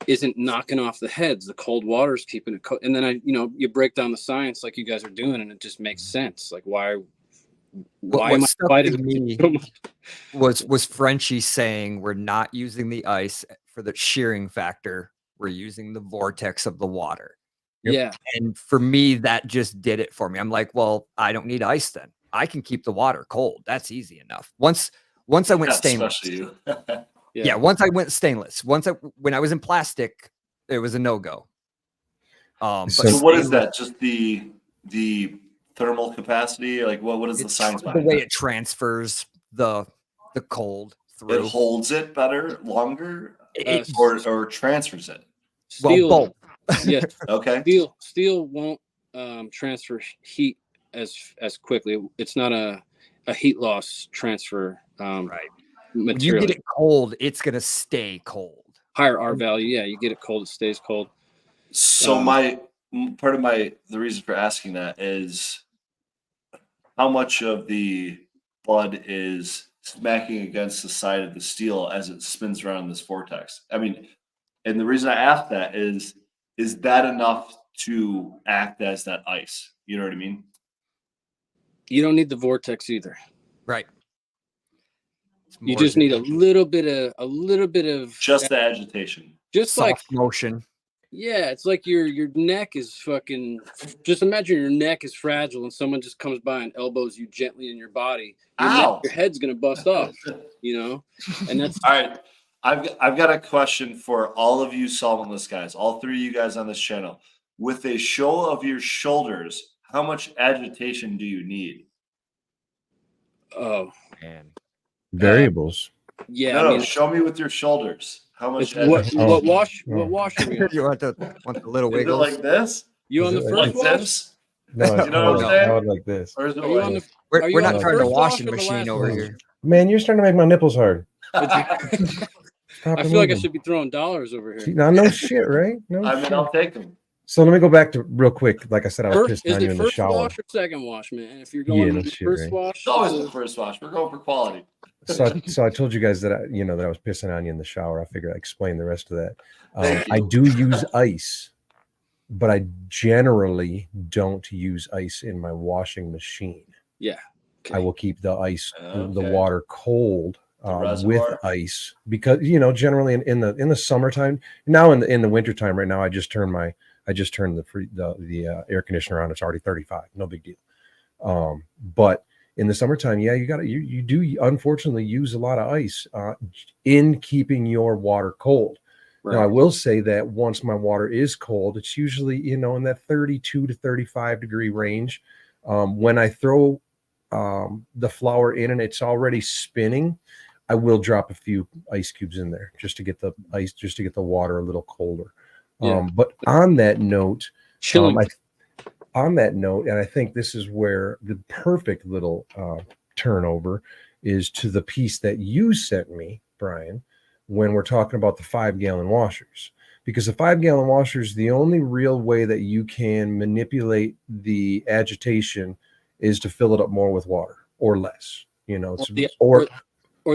isn't knocking off the heads. The cold water is keeping it cold. And then you break down the science like you guys are doing, and it just makes sense. Like why am I fighting me was Frenchie saying we're not using the ice for the shearing factor. We're using the vortex of the water. Yeah. And for me, that just did it for me. I'm like, well, I don't need ice then. I can keep the water cold. That's easy enough. Once I went stainless. Once I went stainless. When I was in plastic, it was a no-go. So what is that? Just the thermal capacity? Like what is the science behind the way it transfers the cold through? It holds it better, longer, or transfers it? Steel, both. Yeah. Okay. Steel won't transfer heat as quickly. It's not a heat loss transfer. Right. Material. When you get it cold, it's gonna stay cold. Higher R value, yeah. You get it cold, it stays cold. So the reason for asking that is how much of the blood is smacking against the side of the steel as it spins around this vortex. I mean, and the reason I ask that is that enough to act as that ice? You know what I mean? You don't need the vortex either. Right. You just need a little bit of just the agitation. Just soft like motion. Yeah, it's like your neck is fucking. Just imagine your neck is fragile and someone just comes by and elbows you gently in your body. Your head's gonna bust off, And that's all right. I've got a question for all of you solventless guys, all three of you guys on this channel. With a show of your shoulders, how much agitation do you need? Oh, Man. Variables. yeah. No, I mean, show me with your shoulders. How much it's what agitation? Oh. wash are we on? You want the little Is it wiggles? like this? You Is on it the like first Like wash? this? No, You know what I'm I saying? would like this. Or is it Are you like on the? We're, Are you we're on not the starting a first wash washing or the machine last over wash? here. Man, you're starting to make my nipples hard. Stop I feel like I removing. should be throwing dollars over here. Now, no shit, right? No I mean, shit. I'll take them. So let me go back to real quick. Like I said, I was First, pissing is on you it in the first shower. wash or second wash, man? If you're Yeah, going no the shit, first right? wash, It's always the first wash. We're going for quality. So I told you guys that I was pissing on you in the shower. I figured I'd explain the rest of that. Thank you. I do use ice, but I generally don't use ice in my washing machine. yeah. Okay. I will keep the ice, the Okay. water cold The with reservoir? ice because generally in the summertime. Now in the wintertime, right now I just turned the air conditioner on. It's already 35. No big deal. But in the summertime, yeah, you do unfortunately use a lot of ice in keeping your water cold. Right. Now I will say that once my water is cold, it's usually in that 32 to 35 degree range. When I throw the flour in and it's already spinning, I will drop a few ice cubes in there just to get the water a little colder. Yeah. But on that note, Chilling. and I think this is where the perfect little turnover is to the piece that you sent me, Brian, when we're talking about the 5-gallon washers. Because the 5-gallon washers, the only real way that you can manipulate the agitation is to fill it up more with water or less, or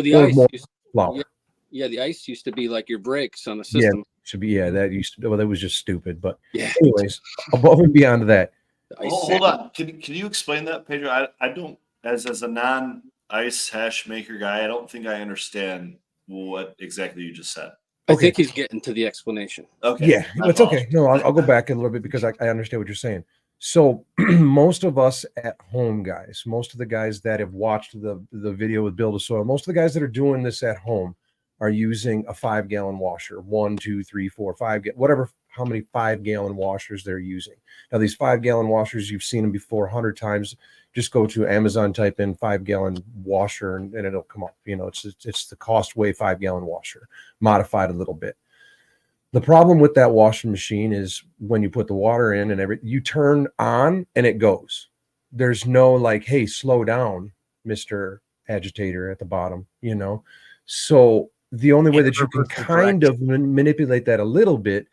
the or ice. more Used, flour. yeah, the ice used to be like your brakes on the Yeah, system. should be. Yeah, that used to. Well, that was just stupid. But Yeah. anyways, above and beyond that, The ice Hold on. Can you explain that, Pedro? I don't, as a non-ice hash maker guy, I don't think I understand what exactly you just said. I Okay. think he's getting to the explanation. Okay. yeah, I it's okay. apologize. No, I'll go back a little bit because I understand what you're saying. So most of us at home guys, most of the guys that have watched the video with Build a Soil, most of the guys that are doing this at home are using a 5-gallon washer, 1, 2, 3, 4, 5, whatever, how many 5-gallon washers they're using. Now, these 5-gallon washers, you've seen them before 100 times. Just go to Amazon, type in 5-gallon washer, and it'll come up. It's the Costway 5-gallon washer, modified a little bit. The problem with that washing machine is when you put the water in and you turn on and it goes. There's no like, hey, slow down, Mr. Agitator at the bottom, So the only way that you can kind of manipulate that a little bit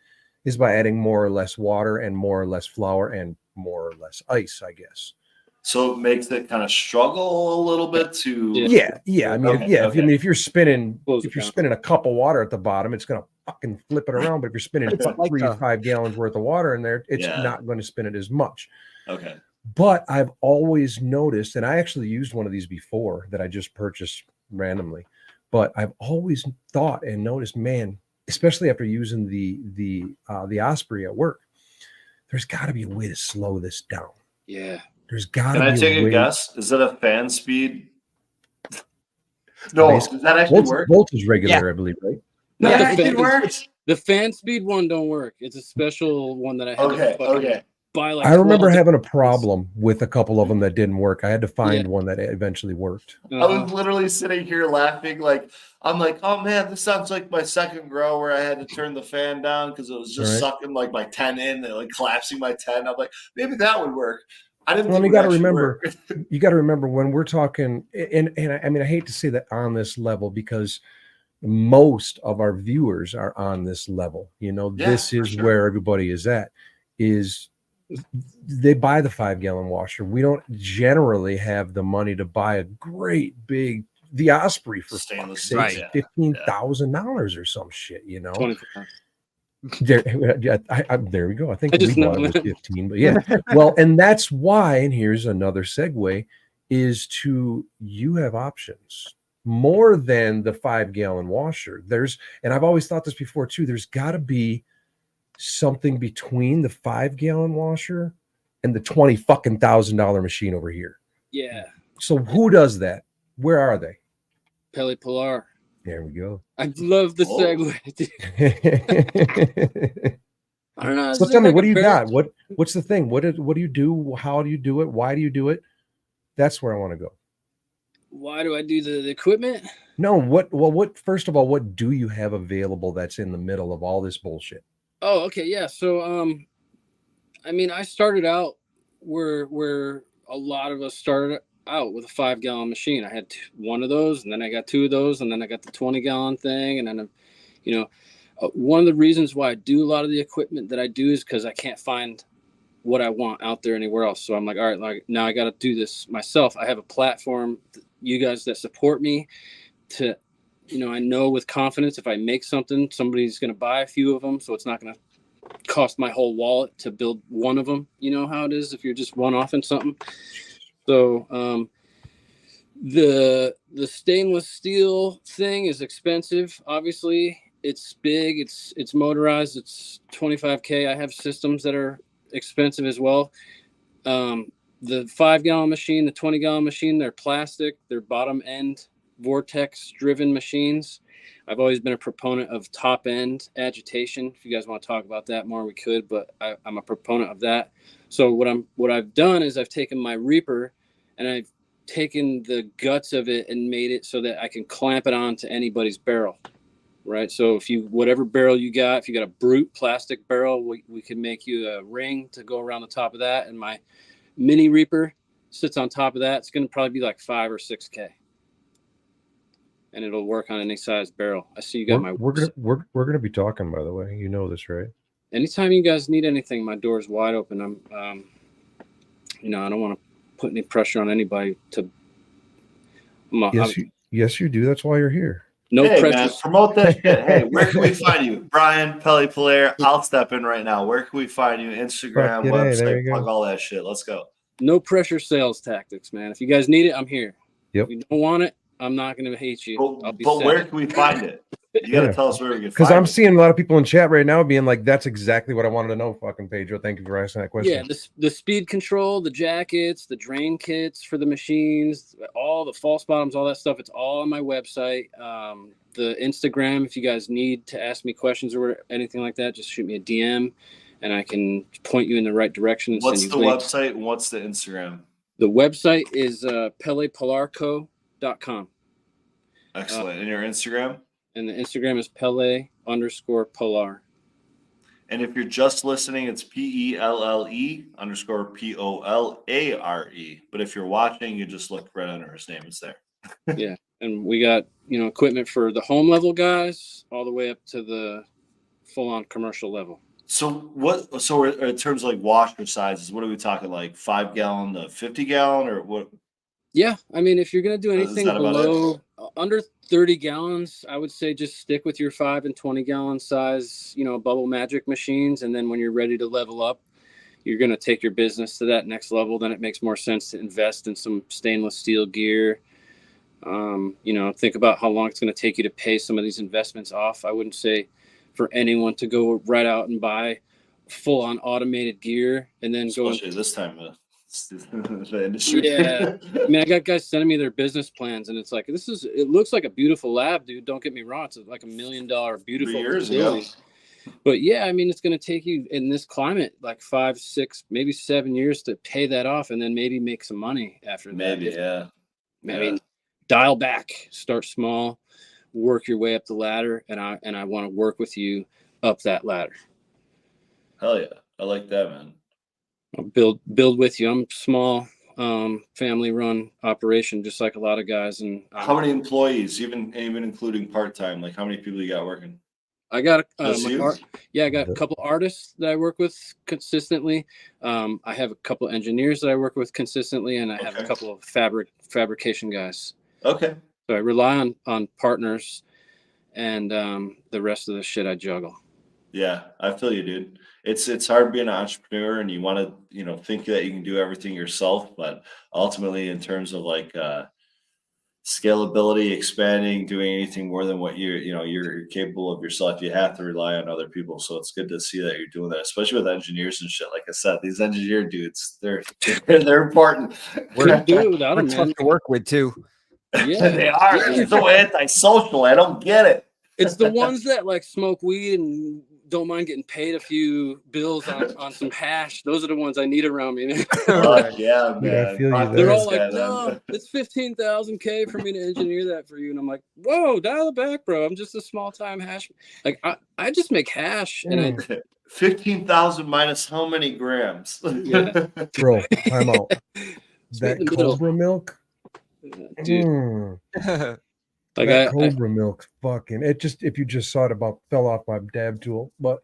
is by adding more or less water and more or less flour and more or less ice, I guess. So it makes it kind of struggle a little bit to. Yeah. I mean, if you're spinning, Close it if you're down. spinning a cup of water at the bottom, it's gonna fucking flip it around. But if you're spinning It's like 3 to 5 gallons worth of water in there, it's not going to spin it as much. Okay. But I've always noticed, and I actually used one of these before that I just purchased randomly. But I've always thought and noticed, man, especially after using the Osprey at work, there's got to be a way to slow this down. Yeah. There's got to Can be I take a way. a guess? Is it a fan speed? No, does that actually work? Voltage regulator, I believe, right? Not Yeah, the it fan. works. The fan speed one don't work. It's a special one that I had Okay, to fucking okay. buy. Like I remember 12 having a problem with a couple of them that didn't work. I had to find one that eventually worked. I was literally sitting here laughing, I'm like, oh man, this sounds like my second grow where I had to turn the fan down because it was just Right. sucking like my 10 in and like collapsing my 10. I'm like, maybe that would work. I didn't Well, think you it got would to actually remember, work. you got to remember when we're talking, and I mean, I hate to say that on this level because most of our viewers are on this level. Yeah, this for is sure. where everybody is at. Is they buy the 5-gallon washer. We don't generally have the money to buy a great big the Osprey for Stainless fuck's steel, sake, yeah. $15,000 or some shit. 24. There we go. I think I just we bought know it was that. 15, but yeah. Well, and that's why, and here's another segue, is you have options more than the 5-gallon washer. And I've always thought this before too, there's got to be something between the 5-gallon washer and the $20,000 machine over here. Yeah. So who does that? Where are they? Pelle Polare. There we go. I love the Oh. segue. dude. I don't know. So This tell is me, like what a do you very- got? What's the thing? What do you do? How do you do it? Why do you do it? That's where I want to go. Why do I do the equipment? No, what first of all, what do you have available that's in the middle of all this bullshit? Oh, okay, yeah. So, I mean, I started out where a lot of us started out with a 5-gallon machine. I had one of those, and then I got two of those, and then I got the 20-gallon thing, and then, you know, one of the reasons why I do a lot of the equipment that I do is because I can't find what I want out there anywhere else. So I'm like, all right, like now I got to do this myself. I have a platform, you guys that support me to, I know with confidence if I make something, somebody's going to buy a few of them. So it's not going to cost my whole wallet to build one of them. You know how it is if you're just one off in something. So the stainless steel thing is expensive. Obviously, it's big. It's motorized. It's $25K. I have systems that are expensive as well. The 5-gallon machine, the 20-gallon machine, they're plastic. They're bottom end vortex driven machines. I've always been a proponent of top end agitation. If you guys want to talk about that more, we could, but I'm a proponent of that. So what I've done is I've taken my Reaper and I've taken the guts of it and made it so that I can clamp it on to anybody's barrel. Right. So whatever barrel you got, if you got a brute plastic barrel, we can make you a ring to go around the top of that. And my mini Reaper sits on top of that. It's going to probably be like $5 or $6K. And it'll work on any size barrel. I see you got We're gonna be talking, by the way. You know this, right? Anytime you guys need anything, my door's wide open. I'm I don't want to put any pressure on anybody to. Yes, you do. That's why you're here. No hey, pressure. man, promote that shit. Hey, where can we find you? Brian, Pelle, Polare. I'll step in right now. Where can we find you? Instagram, Fuck it, hey, there website, you go. plug all that shit. Let's go. No pressure sales tactics, man. If you guys need it, I'm here. Yep. If you don't want it, I'm not going to hate you. But where can we find it? You got to tell us where we can find it. Because I'm seeing a lot of people in chat right now being like, that's exactly what I wanted to know, fucking Pedro. Thank you for asking that question. Yeah, the speed control, the jackets, the drain kits for the machines, all the false bottoms, all that stuff. It's all on my website. The Instagram, if you guys need to ask me questions or anything like that, just shoot me a DM and I can point you in the right direction. And what's the website and what's the Instagram? The website is PellePolarco.com. Excellent. And your Instagram? And the Instagram is Pelle_Polar. And if you're just listening, it's PELLE_POLARE. But if you're watching, you just look right under his name. It's there. Yeah. And we got, equipment for the home level guys all the way up to the full on commercial level. So in terms of like washer sizes, what are we talking, like 5-gallon to 50-gallon or what? Yeah. I mean, if you're going to do anything below under 30 gallons, I would say just stick with your 5 and 20-gallon size, Bubble Magic machines. And then when you're ready to level up, you're going to take your business to that next level. Then it makes more sense to invest in some stainless steel gear. Think about how long it's going to take you to pay some of these investments off. I wouldn't say for anyone to go right out and buy full on automated gear and then especially this time of the industry. Yeah. I mean, I got guys sending me their business plans and it's like, it looks like a beautiful lab, dude. Don't get me wrong. It's like $1 million beautiful 3 years facility. ago. But yeah, I mean, it's going to take you in this climate like 5, 6, maybe 7 years to pay that off and then maybe make some money after that. Maybe, yeah. I mean, dial back, start small, work your way up the ladder, and I want to work with you up that ladder. Hell yeah. I like that, man. I'll build with you. I'm small, family run operation, just like a lot of guys. And how many employees, even including part-time, like how many people you got working? I got I got a couple artists that I work with consistently. I have a couple engineers that I work with consistently, and I have a couple of fabrication guys. Okay. So I rely on partners, and the rest of the shit I juggle. Yeah, I feel you, dude. It's hard being an entrepreneur, and you want to think that you can do everything yourself, but ultimately, in terms of like scalability, expanding, doing anything more than what you're capable of yourself, you have to rely on other people. So it's good to see that you're doing that, especially with engineers and shit. Like I said, these engineer dudes, they're important. We're tough to work with too. Yeah, They are. yeah. They're so antisocial. I don't get it. It's the ones that like smoke weed and don't mind getting paid a few bills on some hash. Those are the ones I need around me. Fuck yeah, Dude, I man. feel you Fuck there. They're this all like, guy, no, then. it's 15,000 K for me to engineer that for you. And I'm like, whoa, dial it back, bro. I'm just a small time hash. Like I just make hash and I 15,000 minus how many grams? Yeah. Bro, time out. It's That right in the middle. Cobra milk, dude. Like that I Cobra milk, fucking it just if you just saw it about fell off my dab tool, but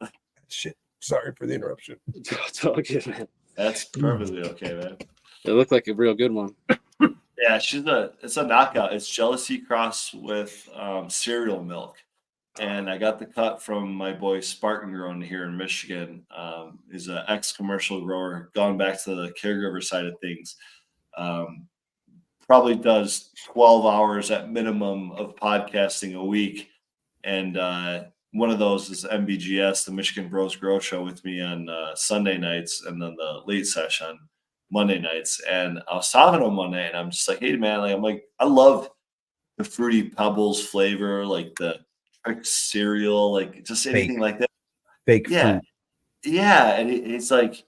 shit. Sorry for the interruption. it's all good, man. That's perfectly okay, man. It looked like a real good one. Yeah, it's a knockout. It's jealousy crossed with cereal milk. And I got the cut from my boy Spartan Grown here in Michigan. He's an ex-commercial grower, gone back to the caregiver side of things. Probably does 12 hours at minimum of podcasting a week. And one of those is MBGS, the Michigan Bros Grow Show, with me on Sunday nights, and then the late session Monday nights. And I was talking to him one night, and I'm just like, hey, man, I love the Fruity Pebbles flavor, like the cereal, like just anything like that. Fake Yeah. fruit. Yeah. And he's like,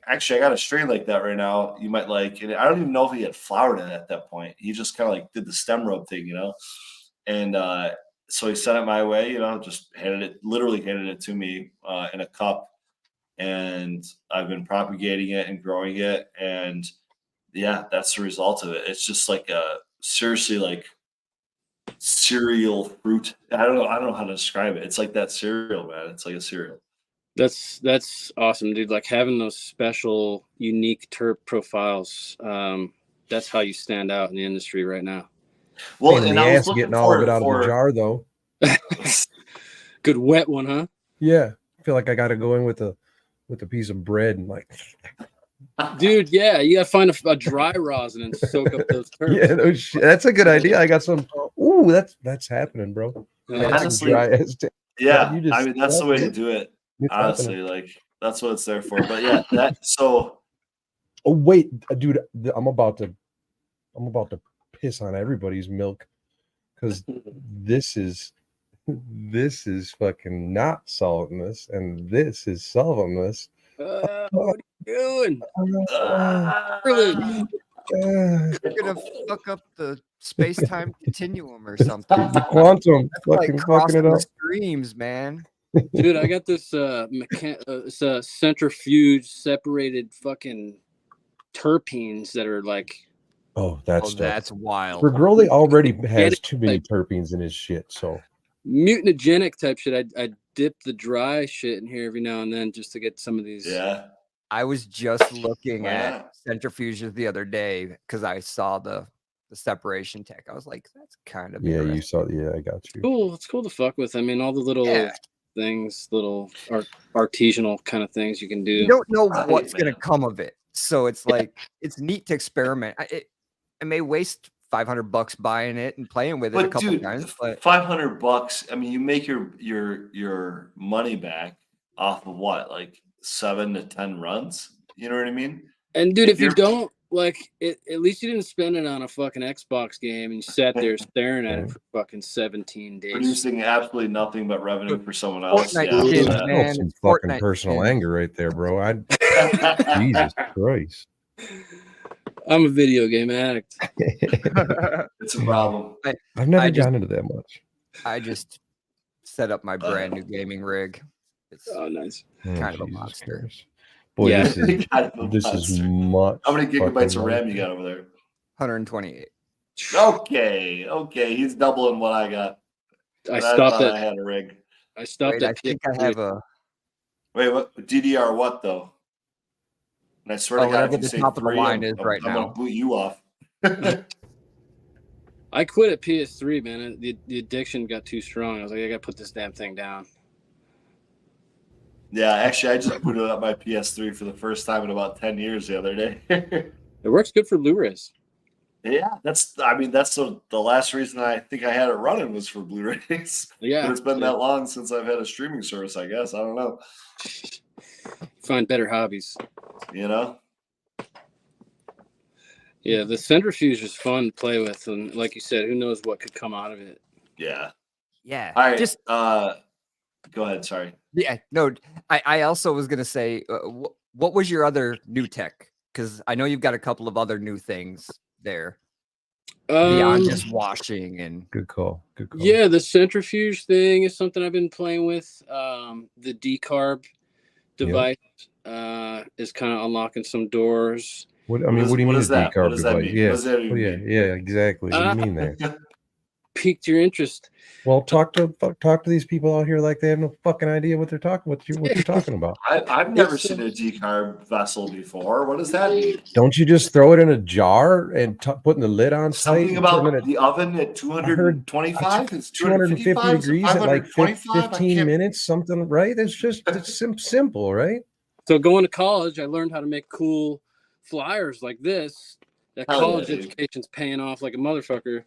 actually, I got a strain like that right now. You might like, and I don't even know if he had flowered it at that point. He just kind of like did the stem rub thing, And so he sent it my way, just literally handed it to me in a cup. And I've been propagating it and growing it. And yeah, that's the result of it. It's just like seriously like cereal fruit. I don't know how to describe it. It's like that cereal, man. It's like a cereal. That's awesome, dude. Like having those special, unique terp profiles. That's how you stand out in the industry right now. Well, Pain in and the I was ass looking getting all of it out of the for jar, though. Good wet one, huh? Yeah, I feel like I got to go in with a piece of bread and like. Dude, yeah, you gotta find a dry rosin and soak up those terps. Yeah, no shit. That's a good idea. I got some. Ooh, that's happening, bro. honestly, Yeah, I mean that's the way to do it. It's Honestly, happening. like that's what it's there for. But yeah, that so. Oh wait, dude, I'm about to piss on everybody's milk because this is fucking not saltiness and this is saltiness. What are you doing? You're gonna fuck up the space-time continuum or something. The quantum That's like fucking fucking crossing it the up. streams, man. Dude, I got this centrifuge separated fucking terpenes that are like Oh, That's wild. Regroli already has it, too many like- terpenes in his shit, so mutagenic type shit. I dip the dry shit in here every now and then just to get some of these. Yeah. I was just looking Why at not? centrifuges the other day because I saw the separation tech. I was like, that's kind of yeah, you interesting. saw. Yeah, I got you. Cool. It's cool to fuck with. I mean, all the little Yeah. things, little artisanal kind of things you can do. You don't know Right, what's going man. to come of it. So it's like, it's neat to experiment. I may waste $500 buying it and playing with it a But couple dude, times, but $500. I mean, you make your money back off of what, like 7 to 10 runs? You know what I mean? And dude, if you You're- don't like it, at least you didn't spend it on a fucking Xbox game and you sat there staring at it for fucking 17 days. Producing absolutely nothing but revenue for someone else. Fortnite Yeah, skins, that. man. Some It's fucking Fortnite personal skins. anger right there, bro. Jesus Christ. I'm a video game addict. It's a problem. I've never I just- gotten into that much. I just set up my brand new gaming rig. It's Oh, nice. Jesus kind of a monster. Christ. Boy, Yeah. this is Kind of a this is monster. much. How many gigabytes fucking of RAM you monster. got over there? 128. Okay, he's doubling what I got. I But stopped thought I at had a rig. I stopped Wait, I at think I have a Wait, what DDR? What though? And I swear to God, whatever if you the say top of the 3, line I'm is right gonna now. boot you off. I quit at PS3, man. The addiction got too strong. I was like, I gotta put this damn thing down. Yeah, actually, I just booted up my PS3 for the first time in about 10 years the other day. It works good for Blu-rays. Yeah, that's the last reason I think I had it running was for Blu-rays. Yeah, But it's been that long since I've had a streaming service, I guess. I don't know. Find better hobbies. You know? Yeah, the centrifuge is fun to play with, and like you said, who knows what could come out of it. Yeah. Yeah. All right. Just Go ahead. Sorry. yeah. No, I also was gonna say, what was your other new tech? Because I know you've got a couple of other new things there beyond just washing and. Good call. Good call. Yeah, the centrifuge thing is something I've been playing with. The decarb device is kind of unlocking some doors. What do you mean? What A is that? What decarb does that device? mean? Yeah. What does that even Yeah. mean? Yeah. Exactly. What do you mean there? Piqued your interest. Well, talk to these people out here like they have no fucking idea what they're talking what you're talking about. I've never seen a decarb vessel before. What does that mean? Don't you just throw it in a jar and putting the lid on tight? Something and turning about the oven at 225? It's 250 255? degrees at like 525? 15 minutes, something, right? It's simple, right? So going to college, I learned how to make cool flyers like this. That Hell college yeah, dude. education's paying off like a motherfucker.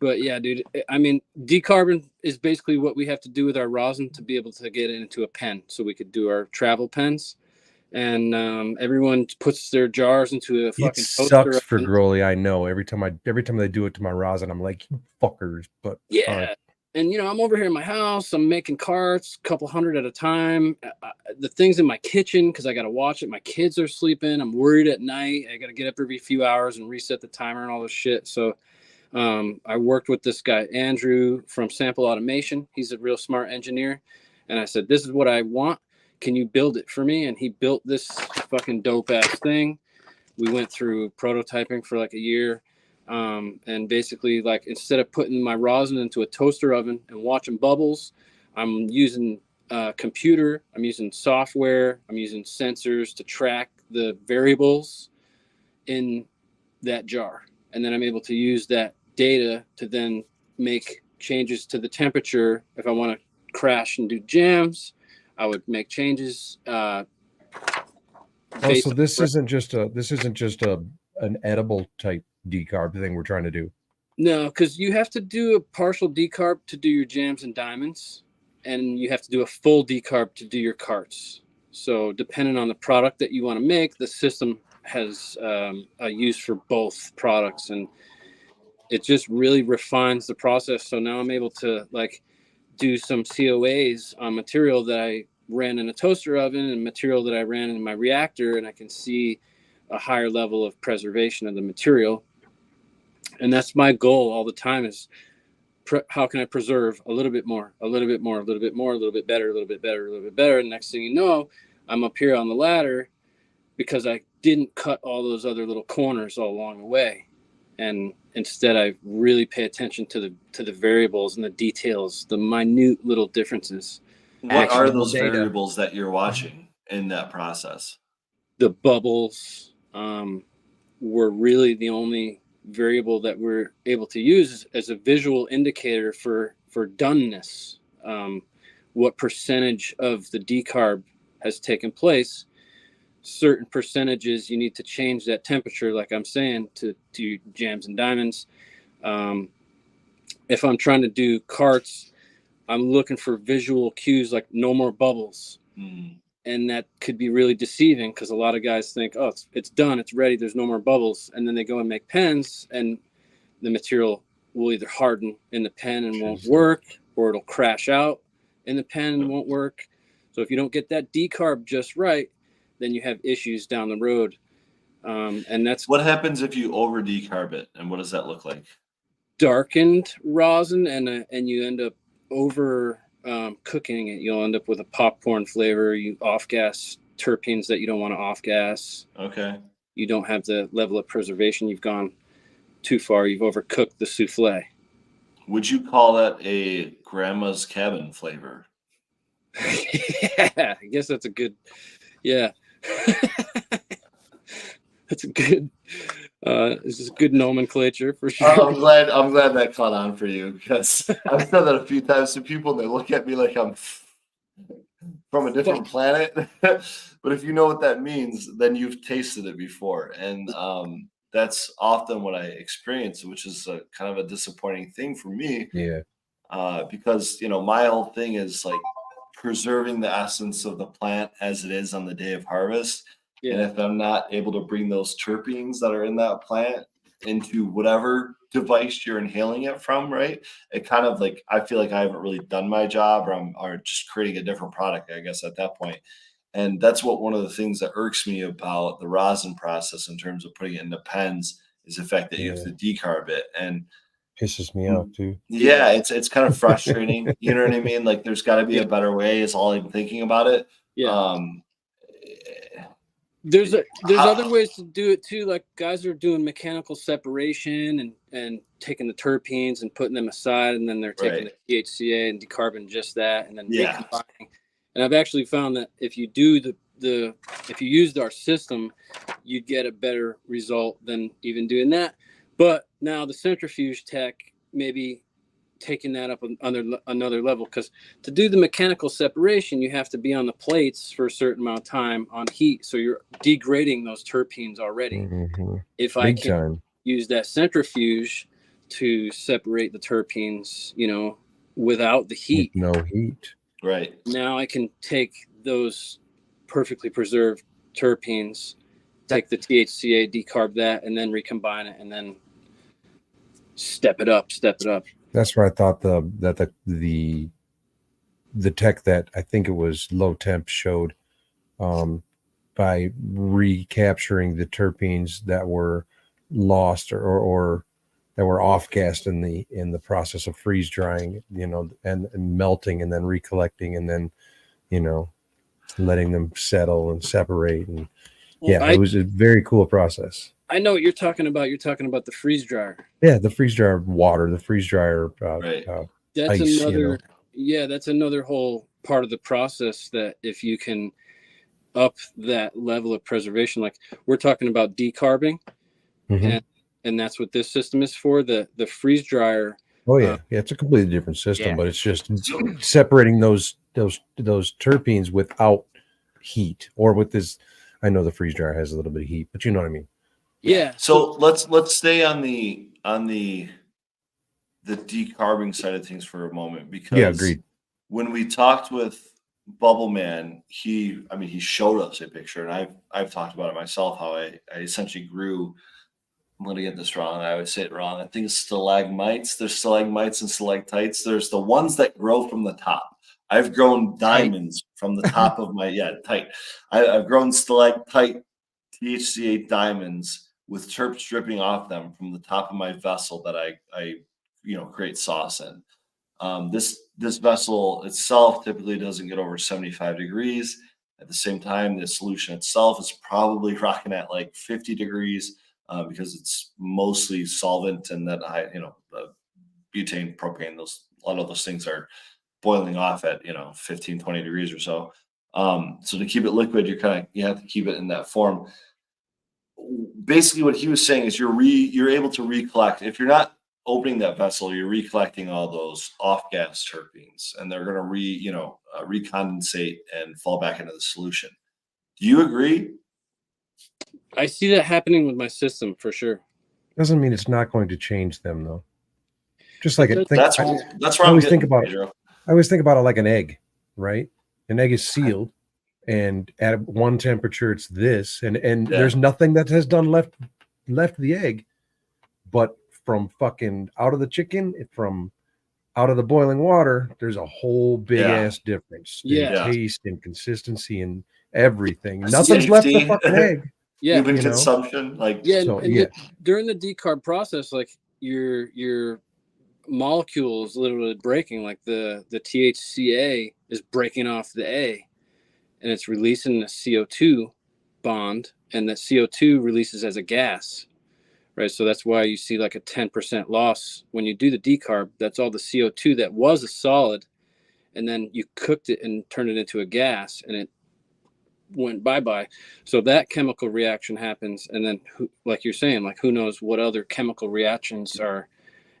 But yeah, dude, I mean, decarbon is basically what we have to do with our rosin to be able to get it into a pen, so we could do our travel pens. And everyone puts their jars into a fucking It sucks for Growly. I know. Every time they do it to my rosin, I'm like, you fuckers. But yeah. And you know, I'm over here in my house. I'm making carts, a couple hundred at a time. The things in my kitchen, because I got to watch it. My kids are sleeping. I'm worried at night. I got to get up every few hours and reset the timer and all this shit. So I worked with this guy, Andrew, from Sample Automation. He's a real smart engineer. And I said, this is what I want. Can you build it for me? And he built this fucking dope ass thing. We went through prototyping for like a year. And basically, like, instead of putting my rosin into a toaster oven and watching bubbles, I'm using a computer, I'm using software, I'm using sensors to track the variables in that jar. And then I'm able to use that data to then make changes to the temperature. If I want to crash and do jams, I would make changes. So this isn't just an edible type decarb thing we're trying to do. No, because you have to do a partial decarb to do your jams and diamonds, and you have to do a full decarb to do your carts. So depending on the product that you want to make, the system has a use for both products, and it just really refines the process. So now I'm able to like do some COAs on material that I ran in a toaster oven and material that I ran in my reactor, and I can see a higher level of preservation of the material. And that's my goal all the time is how can I preserve a little bit more, a little bit more, a little bit more, a little bit better, a little bit better, a little bit better. And next thing you know, I'm up here on the ladder because I didn't cut all those other little corners all along the way. And instead I really pay attention to the variables and the details, the minute little differences. What are those variables that you're watching in that process? The bubbles were really the only variable that we're able to use as a visual indicator for doneness. What percentage of the decarb has taken place. Certain percentages you need to change that temperature, like I'm saying, to jams and diamonds. If I'm trying to do carts, I'm looking for visual cues like no more bubbles. And that could be really deceiving because a lot of guys think, oh, it's done, it's ready, there's no more bubbles. And then they go and make pens and the material will either harden in the pen and won't work, or it'll crash out in the pen and won't work. So if you don't get that decarb just right, then you have issues down the road. And that's what happens if you over decarb it, and what does that look like? Darkened rosin, and you end up over cooking it. You'll end up with a popcorn flavor. You off gas terpenes that you don't want to off gas. Okay. You don't have the level of preservation. You've gone too far. You've overcooked the souffle. Would you call that a grandma's cabin flavor? Yeah, I guess that's a good. Yeah. That's a good. This is good nomenclature for sure. I'm glad that caught on for you, because I've said that a few times to people and they look at me like I'm from a different planet. But if you know what that means, then you've tasted it before, and that's often what I experience, which is a kind of a disappointing thing for me. Yeah. Because my whole thing is like preserving the essence of the plant as it is on the day of harvest. And if I'm not able to bring those terpenes that are in that plant into whatever device you're inhaling it from, right? It kind of like, I feel like I haven't really done my job, or just creating a different product, I guess, at that point. And that's what one of the things that irks me about the rosin process in terms of putting it into pens is the fact that you have to decarb it. And pisses me off too. yeah, it's kind of frustrating. You know what I mean? Like there's got to be a better way is all I'm thinking about it. Yeah. There's other ways to do it too. Like guys are doing mechanical separation and taking the terpenes and putting them aside, and then they're taking the THCA and decarbon just that, and then recombining. And I've actually found that if you do if you used our system, you'd get a better result than even doing that. But now the centrifuge tech maybe taking that up another level, because to do the mechanical separation you have to be on the plates for a certain amount of time on heat, so you're degrading those terpenes already. If I can use that centrifuge to separate the terpenes, you know, without the heat, with no heat, right, now I can take those perfectly preserved terpenes, take the THCA, decarb that, and then recombine it, and then step it up. That's where I thought the tech that I think it was Low Temp showed, by recapturing the terpenes that were lost or that were off gassed in the process of freeze drying, you know, and melting and then recollecting and then, you know, letting them settle and separate. And it was a very cool process. I know what you're talking about. You're talking about the freeze dryer. Yeah, the freeze dryer water, the freeze dryer. That's ice, another. you know? Yeah, that's another whole part of the process that if you can up that level of preservation, like we're talking about decarbing, and that's what this system is for. The freeze dryer. Oh yeah, it's a completely different system, but it's just separating those terpenes without heat, or with this. I know the freeze dryer has a little bit of heat, but you know what I mean. Yeah. So let's stay on the decarbing side of things for a moment, because agreed. When we talked with Bubble Man, he showed us a picture, and I've talked about it myself, how I essentially grew. I'm going to get this wrong. I always say it wrong. I think it's stalagmites. There's stalagmites and stalactites. There's the ones that grow from the top. I've grown diamonds from the top of my tight. I've grown stalactite THCA diamonds with terps dripping off them from the top of my vessel that I create sauce in. This vessel itself typically doesn't get over 75 degrees. At the same time, the solution itself is probably rocking at like 50 degrees because it's mostly solvent, and that butane, propane, a lot of those things are boiling off at 15, 20 degrees or so. So to keep it liquid, you have to keep it in that form. Basically, what he was saying is you're able to recollect. If you're not opening that vessel, you're recollecting all those off-gas terpenes, and they're going to recondensate and fall back into the solution. Do you agree? I see that happening with my system for sure. Doesn't mean it's not going to change them, though. Just like that's where I always think about it. I always think about it like an egg, right? An egg is sealed, and at one temperature it's this, and there's nothing that has done left the egg, but from fucking out of the chicken, from out of the boiling water, there's a whole big ass difference in taste and consistency and everything. Nothing's left the fucking egg. Human consumption, during the decarb process, like your molecule is literally breaking. Like the THCA is breaking off the A, and it's releasing the CO2 bond, and that CO2 releases as a gas. Right, so that's why you see like a 10% loss when you do the decarb. That's all the CO2 that was a solid, and then you cooked it and turned it into a gas, and it went bye-bye. So that chemical reaction happens, and then, like you're saying, like who knows what other chemical reactions are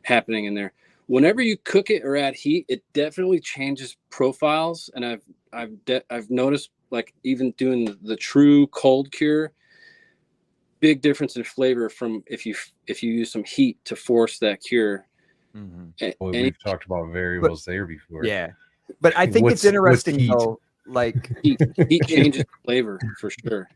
happening in there. Whenever you cook it or add heat, it definitely changes profiles, and I've noticed, like even doing the true cold cure, big difference in flavor from if you use some heat to force that cure. We've talked about variables there before. Yeah, but I think it's interesting though. Like heat changes flavor for sure.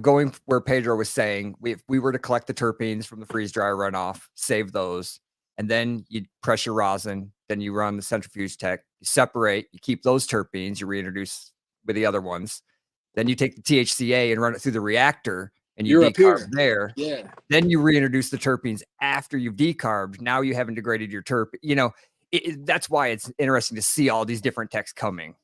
going where Pedro was saying, if we were to collect the terpenes from the freeze dryer runoff, save those, and then you press your rosin, then you run the centrifuge tech, you separate, you keep those terpenes, you reintroduce with the other ones, then you take the THCA and run it through the reactor, and you You're up decarb here. there. Yeah. Then you reintroduce the terpenes after you've decarbed. Now you haven't degraded your that's why it's interesting to see all these different techs coming.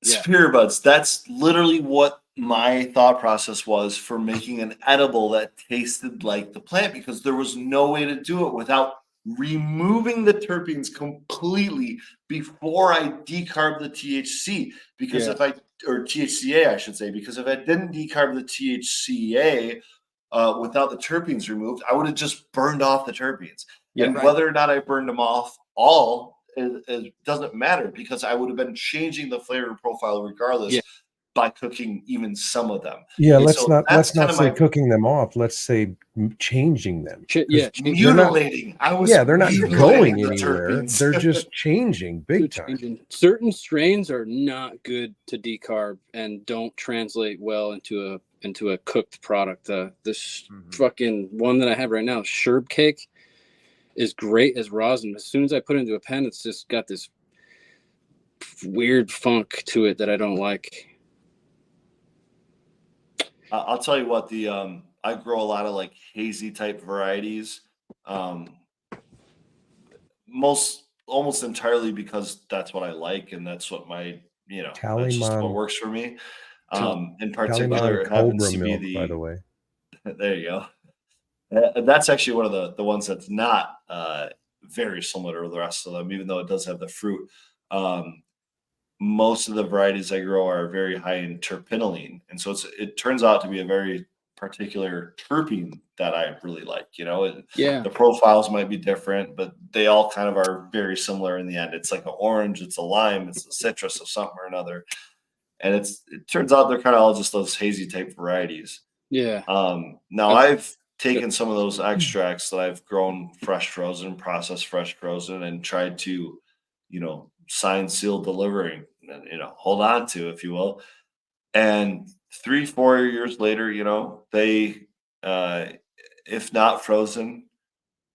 Yeah. Superior buds. That's literally what my thought process was for making an edible that tasted like the plant, because there was no way to do it without removing the terpenes completely before I decarb the THC. Because Yeah. or THCA, I should say, because if I didn't decarb the THCA without the terpenes removed, I would have just burned off the terpenes. Yeah, and right. whether or not I burned them off all it doesn't matter, because I would have been changing the flavor profile regardless by cooking even some of them. Yeah, And let's so not that's kind of say my cooking them off. Let's say changing them. Yeah, They're not, mutilating. they're not mutilating going the anywhere. terpenes. They're just changing big time. Certain strains are not good to decarb and don't translate well into a cooked product. This fucking one that I have right now, Sherb Cake, is great as rosin. As soon as I put it into a pen, it's just got this weird funk to it that I don't like. I'll tell you what, I grow a lot of like hazy type varieties. Almost entirely because that's what I like, and that's what that's just what works for me. In particular, it happens Cobra to milk, be by the way. There you go. That's actually one of the ones that's not very similar to the rest of them, even though it does have the fruit. Most of the varieties I grow are very high in terpinolene, and so it turns out to be a very particular terpene that I really like. The profiles might be different, but they all kind of are very similar in the end. It's like an orange, it's a lime, it's a citrus of something or another, and it turns out they're kind of all just those hazy type varieties. Yeah. Now I've taken some of those extracts that I've grown fresh frozen, processed fresh frozen, and tried to, sign, seal, delivering, hold on to, if you will. And 3-4 years later, they, if not frozen,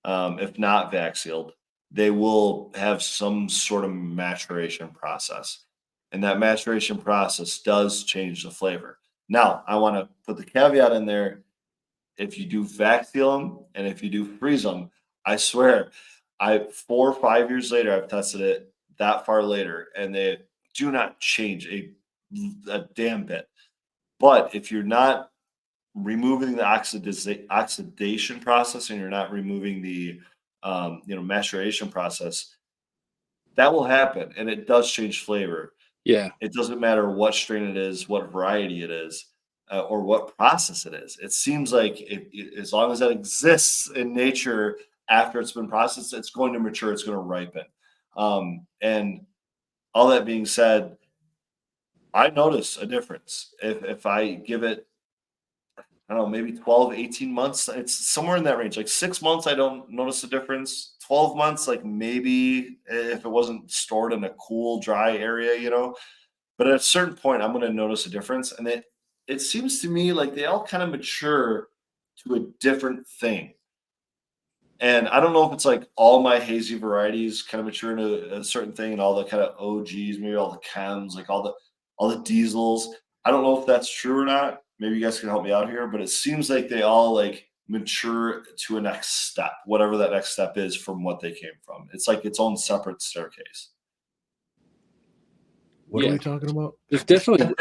if not vac sealed, they will have some sort of maturation process. And that maturation process does change the flavor. Now, I want to put the caveat in there. If you do vac seal them and if you do freeze them, I swear, 4 or 5 years later, I've tested it that far later, and they do not change a damn bit. But if you're not removing the oxidation process and you're not removing the maturation process, that will happen, and it does change flavor. Yeah. It doesn't matter what strain it is, what variety it is, or what process it is. It seems like as long as that exists in nature after it's been processed, it's going to mature, it's going to ripen. And all that being said, I notice a difference. If I give it, I don't know, maybe 12, 18 months, it's somewhere in that range. Like 6 months, I don't notice a difference. 12 months, like maybe if it wasn't stored in a cool, dry area, But at a certain point, I'm going to notice a difference. And it seems to me like they all kind of mature to a different thing. And I don't know if it's like all my hazy varieties kind of mature into a certain thing, and all the kind of OGs, maybe all the chems, like all the diesels. I don't know if that's true or not. Maybe you guys can help me out here, but it seems like they all like mature to a next step, whatever that next step is from what they came from. It's like its own separate staircase. What are we talking about? It's definitely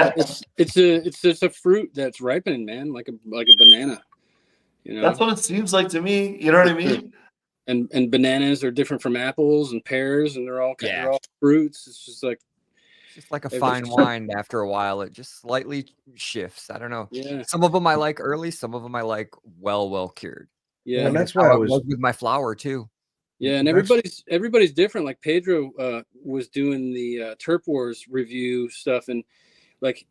it's just a fruit that's ripening, man, like a banana. That's what it seems like to me. You know what I mean? And bananas are different from apples and pears, and they're all fruits. It's just like a fine wine. After a while, it just slightly shifts. I don't know. Yeah. Some of them I like early. Some of them I like well cured. Yeah, and that's why I was with my flour too. Yeah, and everybody's different. Like Pedro was doing the Terp Wars review stuff, and like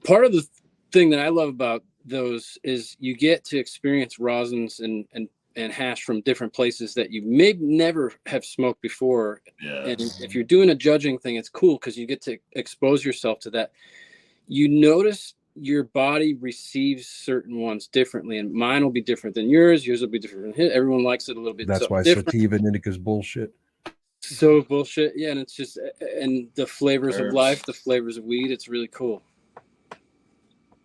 part of the thing that I love about those is you get to experience rosins and hash from different places that you may never have smoked before. Yeah. And if you're doing a judging thing, it's cool because you get to expose yourself to that. You notice your body receives certain ones differently, and mine will be different than yours. Yours will be different than his. Everyone likes it a little bit. That's why different. sativa and indica's bullshit. So bullshit. Yeah, and it's just, and the flavors of Herbs. life, the flavors of weed. It's really cool.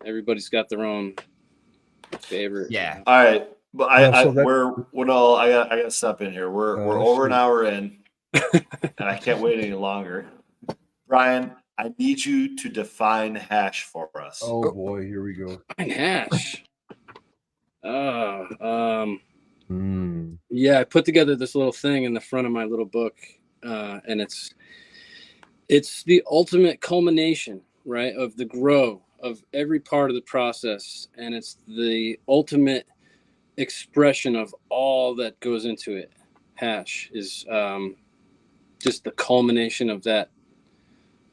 Everybody's got their own favorite. Yeah. All right, but So that- I got to step in here. We're over an shoot. hour in, and I can't wait any longer. Brian, I need you to define hash for us. Oh boy, here we go. Fine hash. Mm. Yeah, I put together this little thing in the front of my little book, and it's the ultimate culmination, right, of the grow of every part of the process, and it's the ultimate expression of all that goes into it. Hash is just the culmination of that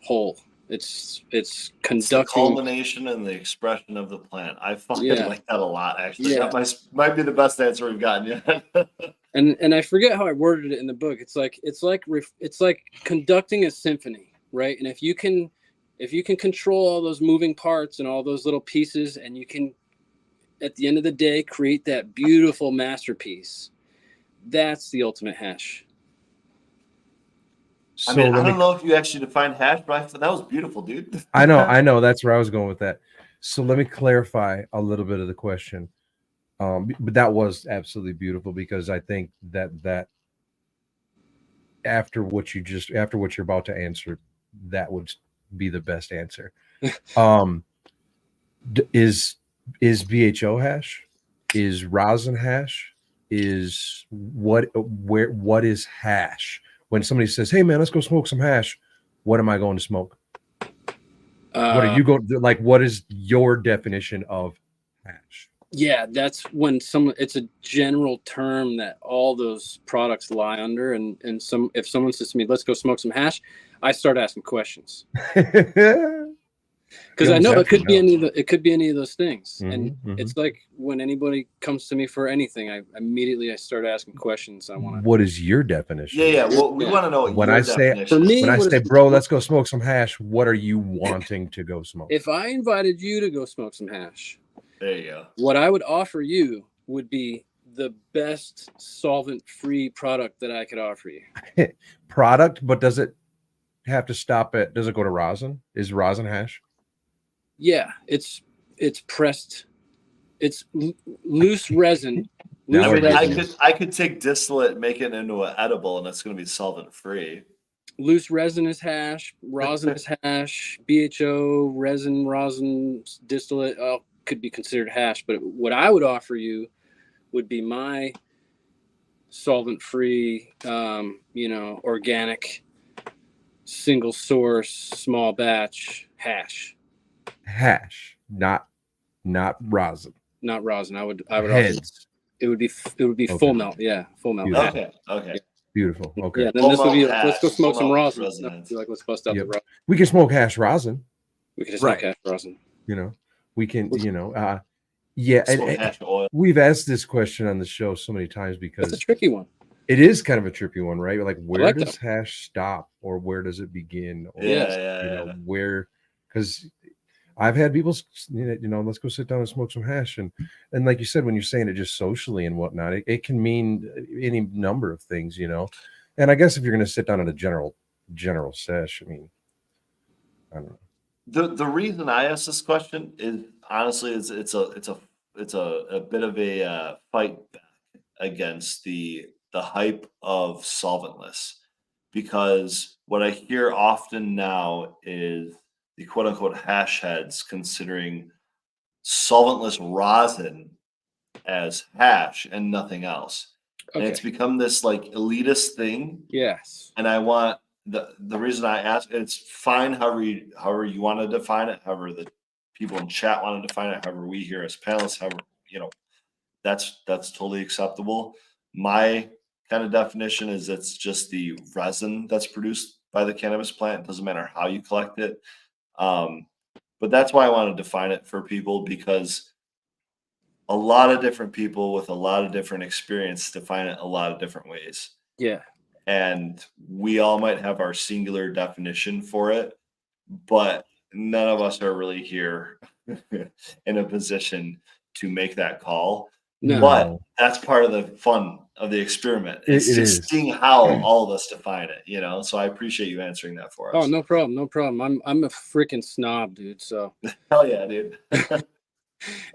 whole. It's It's the conducting. culmination and the expression of the plant. I fucking Yeah. like that a lot, actually. Yeah. That might be the best answer we've gotten yet. And I forget how I worded it in the book. It's like conducting a symphony, right? And if you can control all those moving parts and all those little pieces, and you can, at the end of the day, create that beautiful masterpiece, that's the ultimate hash. So I mean, I let me- don't know if you actually defined hash, but I thought that was beautiful, dude. I know. That's where I was going with that. So let me clarify a little bit of the question. But that was absolutely beautiful, because I think that after what you're about to answer, that would be the best answer. Is BHO hash? Is rosin hash? What is hash? When somebody says, "Hey man, let's go smoke some hash," what am I going to smoke? What are you going to, like? What is your definition of hash? Yeah, that's when it's a general term that all those products lie under, and if someone says to me, "Let's go smoke some hash," I start asking questions, because I know it could be any of those things. And it's like when anybody comes to me for anything, I immediately start asking questions. I want to. What is your definition? Yeah. Well, we want to know what When your I say- definition For me, When I what say, is- "Bro, let's go smoke some hash," what are you wanting to go smoke? If I invited you to go smoke some hash, There you go. what I would offer you would be the best solvent-free product that I could offer you. Product, but does it have to stop at? Does it go to rosin? Is rosin hash? Yeah, it's pressed. It's loose resin. Now Loose I mean, resin. I could take distillate, make it into an edible, and it's going to be solvent free. Loose resin is hash. Rosin is hash. BHO rosin distillate could be considered hash. But what I would offer you would be my solvent-free, organic, single source, small batch hash. Hash, not rosin. Not rosin. I would offer. Heads. It would be Okay. full melt. Yeah, full melt. Beautiful. Okay. Beautiful. Okay. Yeah, then this would be Full melt let's go hash, smoke full some melt rosin. resin. No, be like, let's bust out Yep. the rosin. We can smoke hash rosin. We could just Right. smoke hash rosin. We can, Smoke and hash oil. we've asked this question on the show so many times It's because a tricky one. it is kind of a trippy one, right? Like, where like does hash stop, or where does it begin? Or, Yeah. where, because I've had people, let's go sit down and smoke some hash. And like you said, when you're saying it just socially and whatnot, it can mean any number of things, And I guess if you're going to sit down at a general sesh, I mean, I don't know. The reason I asked this question is honestly it's a bit of a fight back against the hype of solventless, because what I hear often now is the quote unquote hash heads considering solventless rosin as hash and nothing else. And Okay. it's become this like elitist thing. Yes. And I want the reason I ask, it's fine however you want to define it, however the people in chat want to define it, however we here as panelists, however, that's totally acceptable. My kind of definition is it's just the resin that's produced by the cannabis plant. It doesn't matter how you collect it. But that's why I want to define it for people, because a lot of different people with a lot of different experience define it a lot of different ways. Yeah. And we all might have our singular definition for it, but none of us are really here in a position to make that call. No. But that's part of the fun of the experiment. It's It just is. seeing how all of us define it, you know. So I appreciate you answering that for us. Oh, no problem, no problem. I'm a freaking snob, dude. So Hell yeah, dude.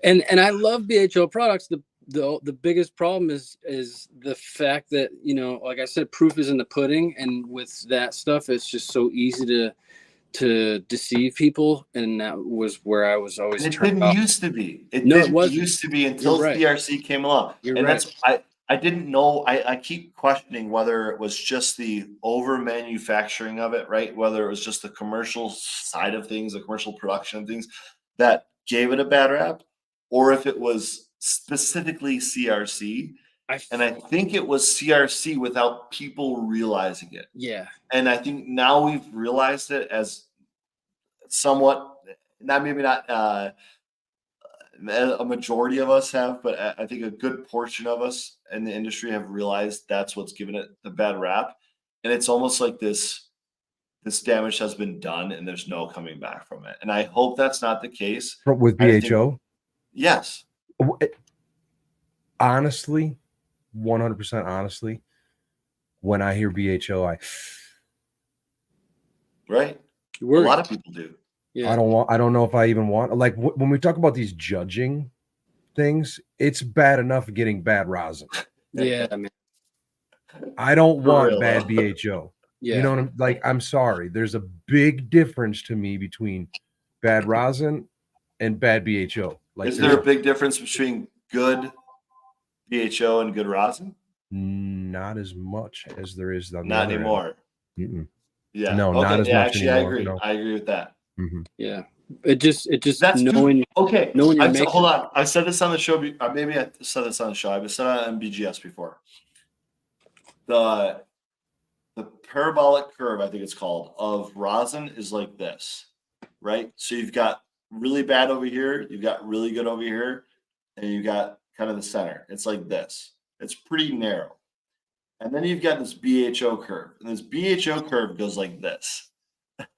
and I love BHO products. The biggest problem is the fact that, you know, like I said, proof is in the pudding, and with that stuff, it's just so easy to deceive people, and that was where I was always It turned didn't off. used to be. It No, it didn't wasn't. used to be until You're right. CRC came along. You're And right. that's I didn't know. I keep questioning whether it was just the over manufacturing of it, right? Whether it was just the commercial side of things, the commercial production of things that gave it a bad rap, or if it was specifically CRC. And I think it was CRC without people realizing it. yeah. And I think now we've realized it as somewhat, not a majority of us have, but I think a good portion of us in the industry have realized that's what's given it the bad rap. And it's almost like this damage has been done and there's no coming back from it. And I hope that's not the case. With I think- BHO, Yes. honestly, 100% honestly, when I hear BHO, Right. You A worry. lot of people do. Yeah. I don't know if I even want, like, when we talk about these judging things, it's bad enough getting bad rosin. Yeah, man. I don't For want real, bad though. BHO. Yeah. You know what I'm like? I'm sorry. There's a big difference to me between bad rosin and bad BHO. Like, Is there a big difference between good BHO and good rosin? not as much as there is on the Not other end. anymore. Mm-mm. Yeah. No, Okay. not as Yeah, much actually, anymore. I agree. No. I agree with that. Mhm. Yeah. It just That's knowing good. Okay. knowing you're making. Hold on. I said this on the show. Maybe I said this on the show. I've said it on BGS before. The parabolic curve, I think it's called, of rosin is like this, right? So you've got really bad over here, you've got really good over here, and you've got kind of the center. It's like this. It's pretty narrow. And then you've got this BHO curve. And this BHO curve goes like this.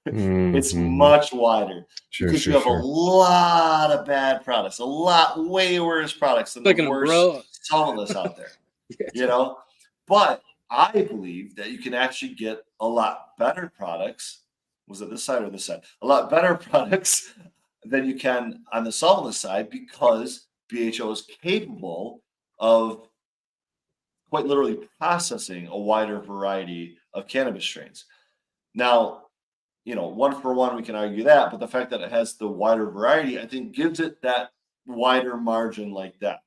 It's Mhm. much wider Sure, because sure, you have sure. a lot of bad products, a lot way worse products than Like the an worst umbrella. solventless out there. Yeah. You know, but I believe that you can actually get a lot better products. Was it this side or this side? A lot better products than you can on the solventless side because BHO is capable of quite literally processing a wider variety of cannabis strains. Now, you know, one for one, we can argue that, but the fact that it has the wider variety, I think, gives it that wider margin like that.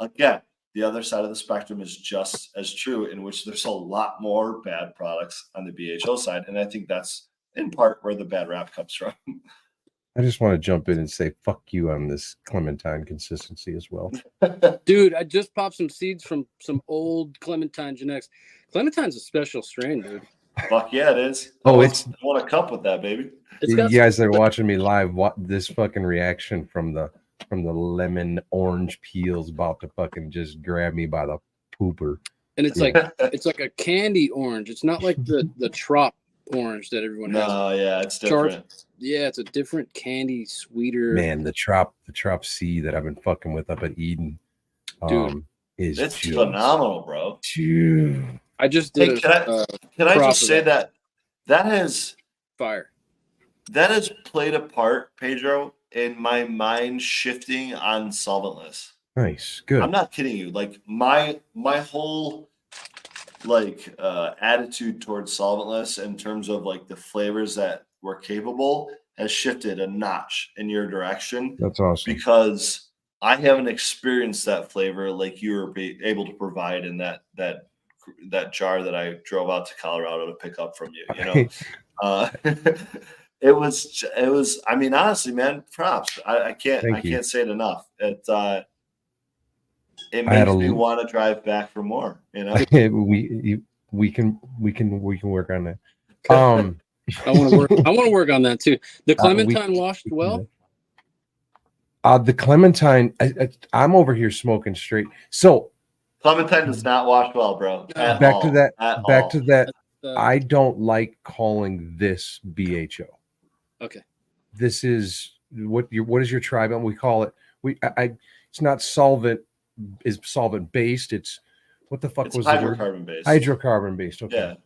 Again, the other side of the spectrum is just as true, in which there's a lot more bad products on the BHO side. And I think that's in part where the bad rap comes from. I just want to jump in and say fuck you on this Clementine consistency as well. Dude, I just popped some seeds from some old Clementine genetics. Clementine's a special strain, dude. Fuck yeah, it is. Oh, I it's want a cup with that, baby. It's you got guys are watching me live. What this fucking reaction from the lemon orange peels about to fucking just grab me by the pooper. and it's Yeah. like a candy orange. It's not like the trop orange that everyone has. No, yeah, it's Charge- different. Yeah, it's a different candy, sweeter. Man, the trop C that I've been fucking with up at Eden, Dude, is It's just, phenomenal, bro. Dude. I just Hey, did can I crop just of say that. that has fire. played a part, Pedro, in my mind shifting on solventless. Nice, good. I'm not kidding you. Like my whole attitude towards solventless in terms of like the flavors that were capable has shifted a notch in your direction That's awesome. because I haven't experienced that flavor like you were able to provide in that jar that I drove out to Colorado to pick up from you. You know, it was. I mean, honestly, man, props. I can't say it enough. It makes me want to drive back for more. You know, we can work on that. I want to work on that too. The Clementine washed well. The Clementine, I'm over here smoking straight. So Clementine does not wash well, bro. back to that. Uh, I don't like calling this BHO. Okay. this is what is your tribe? And we call it, it's not solvent, is solvent based. It's, what the fuck It's was the word? hydrocarbon based. Hydrocarbon based. Okay.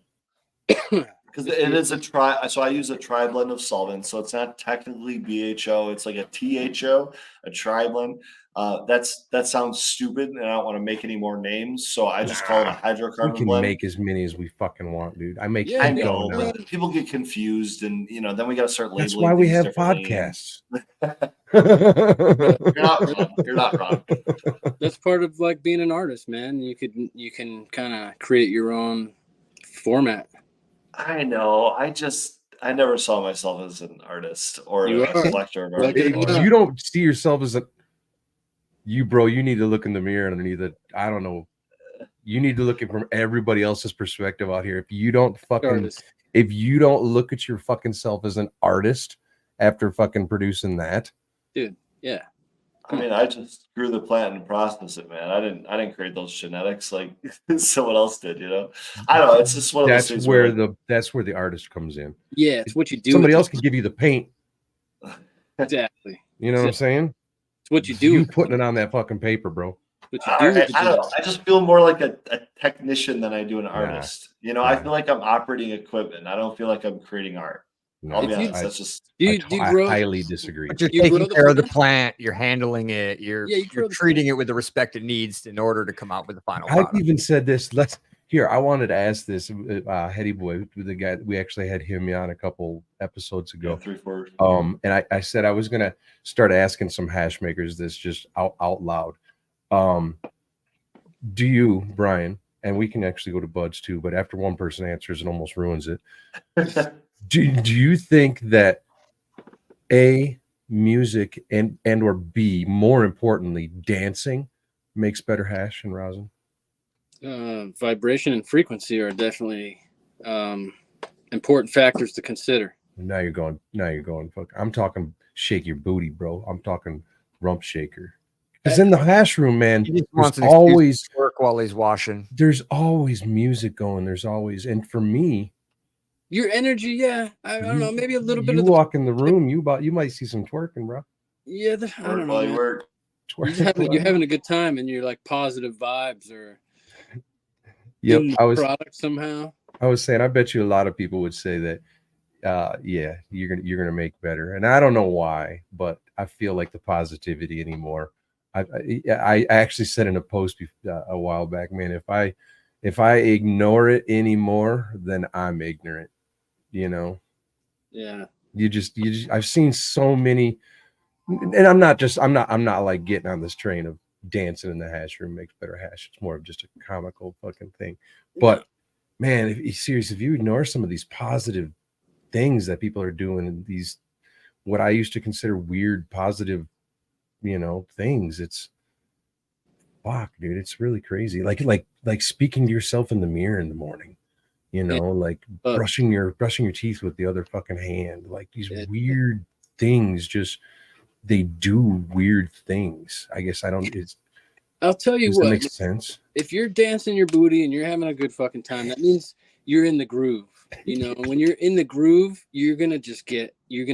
Yeah. Because it is a tri, so I use a tri-blend of solvents, so it's not technically BHO, it's like a THO, a tri-blend. That sounds stupid, and I don't want to make any more names, so I just call it a We hydrocarbon can blend. make as many as we fucking want, dude. I make Yeah, I dude. keto know, now. but people get confused, and then we got to start labeling. That's why we things have differently, and- podcasts. You're not wrong. You're not wrong. That's part of like being an artist, man. You can kind of create your own format. I know. I never saw myself as an artist or You a are. collector of Well, art. dude, or- You don't see yourself as a bro. You need to look in the mirror underneath it. I don't know. You need to look at from everybody else's perspective out here. If you don't artist. look at your fucking self as an artist after fucking producing that, Dude, yeah. I mean, I just grew the plant and processed it, man. I didn't create those genetics like someone else did. I don't know. It's just one of those that's things where like, that's where the artist comes in. Yeah, it's what you do. Somebody with else can give you the paint. Exactly. You know what I'm saying? It's what you do. You with putting it on that fucking paper, bro. What you do. with the I don't know. genetics. I just feel more like a technician than I do an Nah. artist. I feel like I'm operating equipment. I will be like I'm creating art. No, I'll be If you- honest. That's just Do I, you, do you I grow? highly disagree. But you're You grow taking the care of the plant? plant, you're handling it, you're Yeah, you grow you're the treating it with the respect it needs in order to come out with the final I've product. even said this. I wanted to ask this, Hetty Boy, the guy, we actually had him on a couple episodes ago. 3-4. And I said I was gonna start asking some hash makers this just out loud. Do you, Brian, and we can actually go to Buds too, but after one person answers, it almost ruins it. Do you think that A, music and or B, more importantly, dancing makes better hash and rosin? Vibration and frequency are definitely important factors to consider. Now you're going. Fuck. I'm talking shake your booty, bro. I'm talking rump shaker. Because in the hash room, man, He just wants there's an excuse always to work while he's washing. music going. There's always, and for me, Your energy, yeah. I don't know, maybe a little bit you of the. walk in the room, you might see some twerking, bro. Yeah, I don't know. While you Man. work. You're having a good time, and you're like positive vibes, or Yep. in the product somehow. I was saying, I bet you a lot of people would say that, yeah, you're gonna make better, and I don't know why, but I feel like the positivity anymore. I actually said in a post a while back, man, if I ignore it anymore, then I'm ignorant. Yeah. You just I've seen so many, and I'm not like getting on this train of dancing in the hash room makes better hash. It's more of just a comical fucking thing. But man, if you ignore some of these positive things that people are doing, and these what I used to consider weird positive, things, it's fuck, dude. It's really crazy. Like speaking to yourself in the mirror in the morning, like brushing your teeth with the other fucking hand, like these weird things. Just they do weird things. I guess I'll tell you does that what. make sense? If you're dancing your booty and you're having a good fucking time, that means you're in the groove. When you're in the groove, you're gonna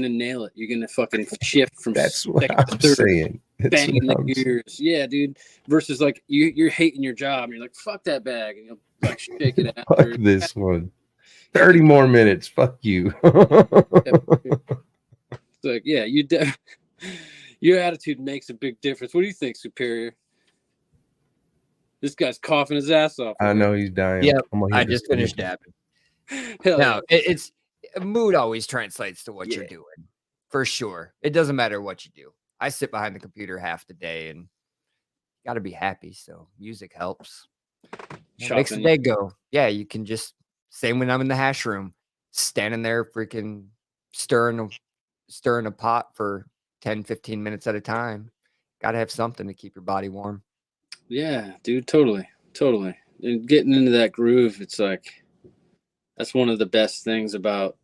nail it. You're gonna fucking shift from That's what second I'm to third, saying. banging the gears. Yeah, dude. Versus like you're hating your job and you're like, fuck that bag, and you'll like shake it after. Fuck this one. 30 more minutes. Fuck you. It's like, yeah, your attitude makes a big difference. What do you think, Superior? This guy's coughing his ass off. I know he's dying. Yep, I'm gonna I hit this just finished thing. dabbing. Hell No, it's mood always translates to what you're Yeah. doing, for sure. It doesn't matter what you do. I sit behind the computer half the day and got to be happy. So music helps. It makes the Chopping. day go. Yeah, you can just same when I'm in the hash room, standing there freaking stirring a pot for 10, 15 minutes at a time. Got to have something to keep your body warm. Yeah, dude, totally. And getting into that groove, it's like that's one of the best things about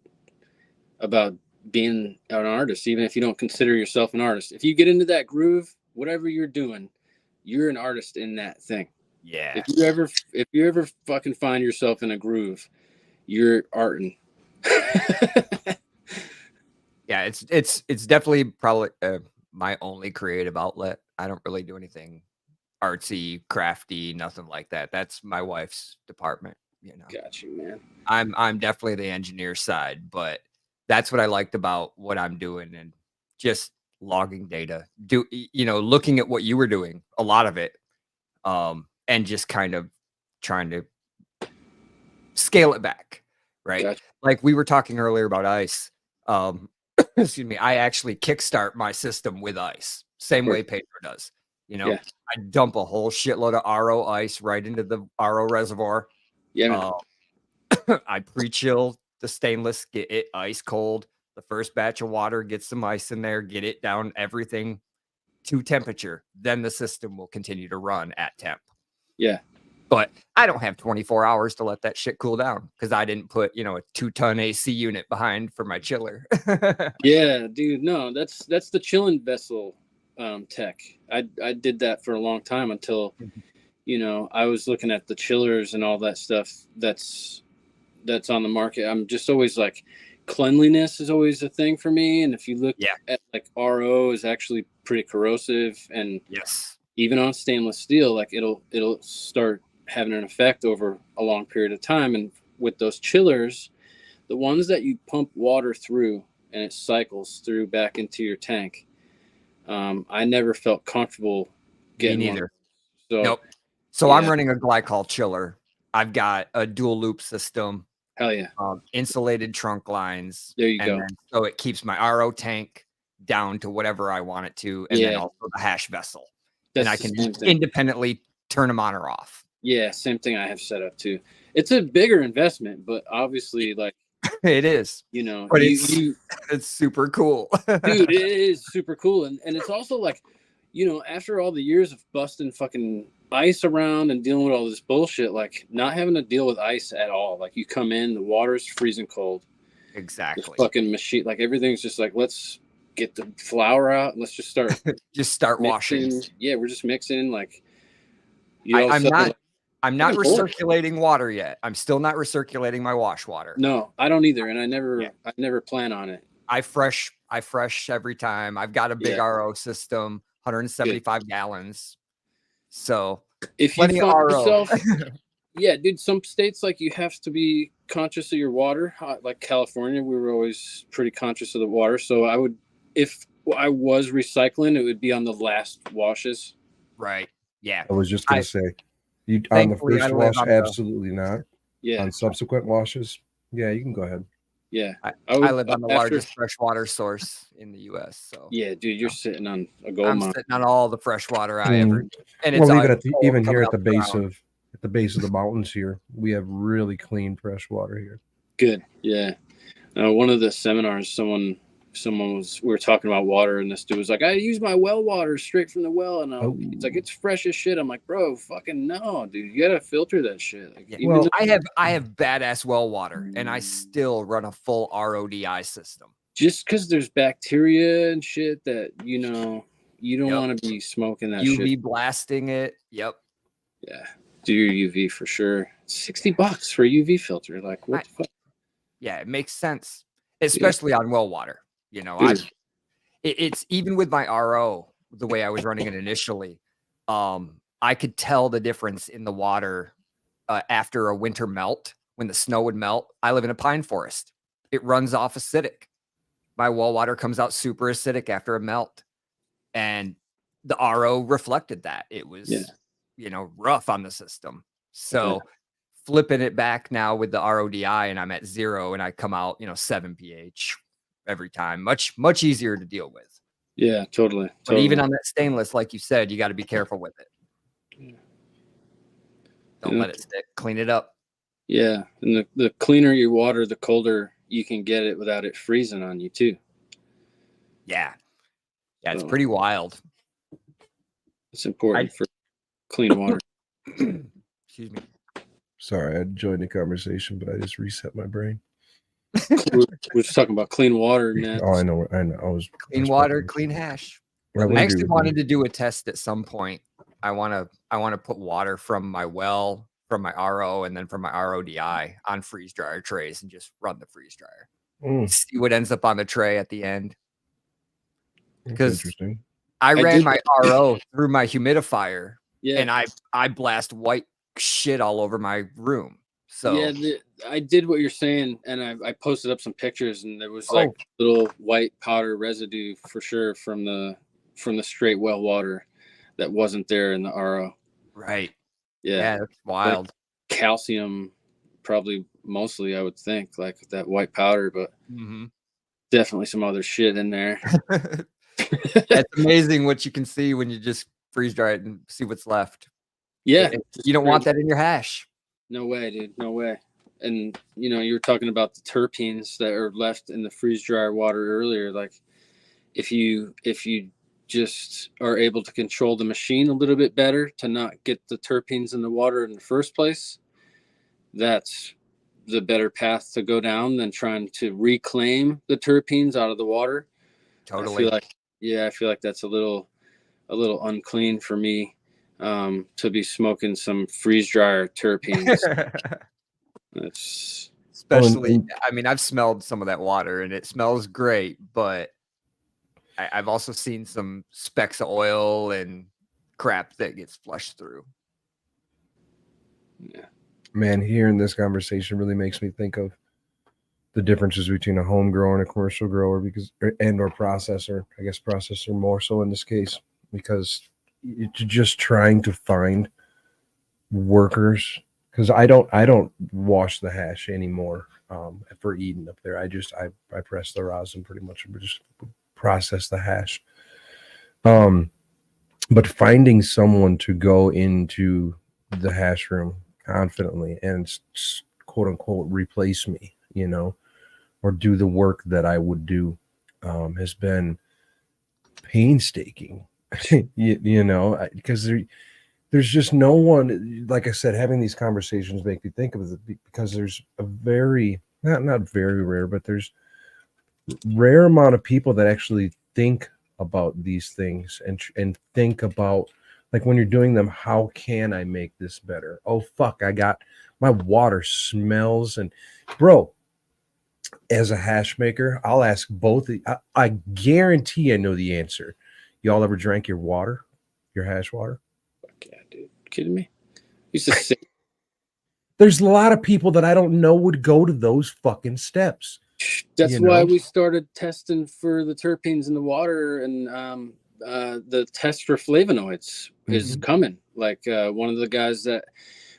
being an artist, even if you don't consider yourself an artist. If you get into that groove, whatever you're doing, you're an artist in that thing. Yeah. If you ever fucking find yourself in a groove, you're arting. Yeah, it's definitely probably my only creative outlet. I don't really do anything artsy, crafty, nothing like that. That's my wife's department, you know. Got you, man. I'm definitely the engineer side, but that's what I liked about what I'm doing and just logging data. Looking at what you were doing, a lot of it, and just kind of trying to scale it back, right? Gotcha. Like we were talking earlier about ice. Excuse me, I actually kickstart my system with ice, same way Pedro does. Yeah. I dump a whole shitload of RO ice right into the RO reservoir. Yeah, man. I pre-chill the stainless, get it ice cold. The first batch of water, get some ice in there, get it down, everything to temperature. Then the system will continue to run at temp. Yeah. But I don't have 24 hours to let that shit cool down because I didn't put, a 2-ton AC unit behind for my chiller. Yeah, dude. No, that's the chilling vessel tech. I did that for a long time until I was looking at the chillers and all that stuff that's on the market. I'm just always like, cleanliness is always a thing for me. And if you look at like RO is actually pretty corrosive, and yes, even on stainless steel, like it'll start having an effect over a long period of time. And with those chillers, the ones that you pump water through and it cycles through back into your tank, I never felt comfortable getting me one. neither. So Nope. So I'm running a glycol chiller. I've got a dual loop system. Hell yeah. Insulated trunk lines. There you go. Then, so it keeps my RO tank down to whatever I want it to, and then also the hash vessel. And I can independently turn them on or off. Yeah, same thing I have set up too. It's a bigger investment, but obviously, like it is. But it's super cool, dude. It is super cool, and it's also like, after all the years of busting fucking ice around and dealing with all this bullshit, like not having to deal with ice at all. Like you come in, the water's freezing cold. Exactly. The fucking machine, like everything's just like, let's get the flour out and let's just start washing. Yeah, we're just mixing. Like I'm not recirculating water yet. I'm still not recirculating my wash water. No, I don't either, and I never plan on it. I fresh every time. I've got a big RO system, 175 gallons. So if you find yourself, yeah, dude, some states like you have to be conscious of your water. Like California, we were always pretty conscious of the water. So if I was recycling, it would be on the last washes. Right. Yeah. I was just gonna say, on the first wash, absolutely not. Yeah. On subsequent washes, yeah, you can go ahead. Yeah. I live on the largest freshwater source in the U.S. So yeah, dude, you're sitting on a gold mine. Sitting on all the fresh water I ever. And it's even here at the base of the mountains here, we have really clean fresh water here. Good. Yeah. One of the seminars, someone we were talking about water, and this dude was like, I use my well water straight from the well, and it's like, it's fresh as shit. I'm like, bro, fucking no, dude, you gotta filter that shit. Like, I have badass well water, and I still run a full RODI system. Just because there's bacteria and shit that you don't want to be smoking that UV shit. blasting it. Yep. Yeah. Do your UV for sure. $60 for a UV filter. Like, what the fuck? Yeah, it makes sense, especially on well water. It's even with my RO, the way I was running it initially, I could tell the difference in the water after a winter melt, when the snow would melt. I live in a pine forest. It runs off acidic. My well water comes out super acidic after a melt. And the RO reflected that. It was, rough on the system. So flipping it back now with the RODI, and I'm at 0, and I come out, 7 pH. Every time, much easier to deal with. Yeah, totally. But even on that stainless, like you said, you got to be careful with it. Don't let it stick. Clean it up. Yeah, and the cleaner your water, the colder you can get it without it freezing on you too. Yeah, it's pretty wild. It's important for clean water. Excuse me. Sorry, I joined the conversation, but I just reset my brain. We're just talking about clean water, man. Oh, I know. I was clean water, clean hash. I actually wanted to do a test at some point. I want to put water from my well, from my RO, and then from my RODI on freeze dryer trays and just run the freeze dryer. see what ends up on the tray at the end. That's 'Cause interesting. I ran did my RO through my humidifier, Yeah. and I blast white shit all over my room. So Yeah, I did what you're saying, and I posted up some pictures, and there was Oh. like little white powder residue for sure from the straight well water that wasn't there in the RO. right. Yeah, Yeah, that's wild. calcium, probably mostly I would think like that white powder, but Mhm. definitely some other shit in there. It's amazing what you can see when you just freeze dry it and see what's left. Yeah, You don't want that in your hash. No way, dude. No way. And you were talking about the terpenes that are left in the freeze dryer water earlier. Like if you just are able to control the machine a little bit better to not get the terpenes in the water in the first place, that's the better path to go down than trying to reclaim the terpenes out of the water. Totally. I feel like that's a little unclean for me, to be smoking some freeze dryer terpenes. That's Especially, I mean, I've smelled some of that water and it smells great, but I've also seen some specks of oil and crap that gets flushed through. yeah. Man, hearing this conversation really makes me think of the differences between a home grower and a commercial grower, because or processor. I guess processor more so in this case, because you're just trying to find workers. Because I don't wash the hash anymore for eating up there. I press the rosin pretty much, and just process the hash. But finding someone to go into the hash room confidently and quote unquote replace me, or do the work that I would do, has been painstaking, because there's just no one. Like I said, having these conversations make me think of it, because there's a very, not very rare, but there's rare amount of people that actually think about these things and think about, like, when you're doing them, how can I make this better? Oh fuck, I got my water smells. And bro, as a hash maker, I'll ask both. I guarantee I know the answer. Y'all ever drank your water, your hash water? Fuck yeah, dude. Kidding me? Used to say There's a lot of people that I don't know would go to those fucking steps. that's why we started testing for the terpenes in the water, and the test for flavonoids is coming. Like one of the guys that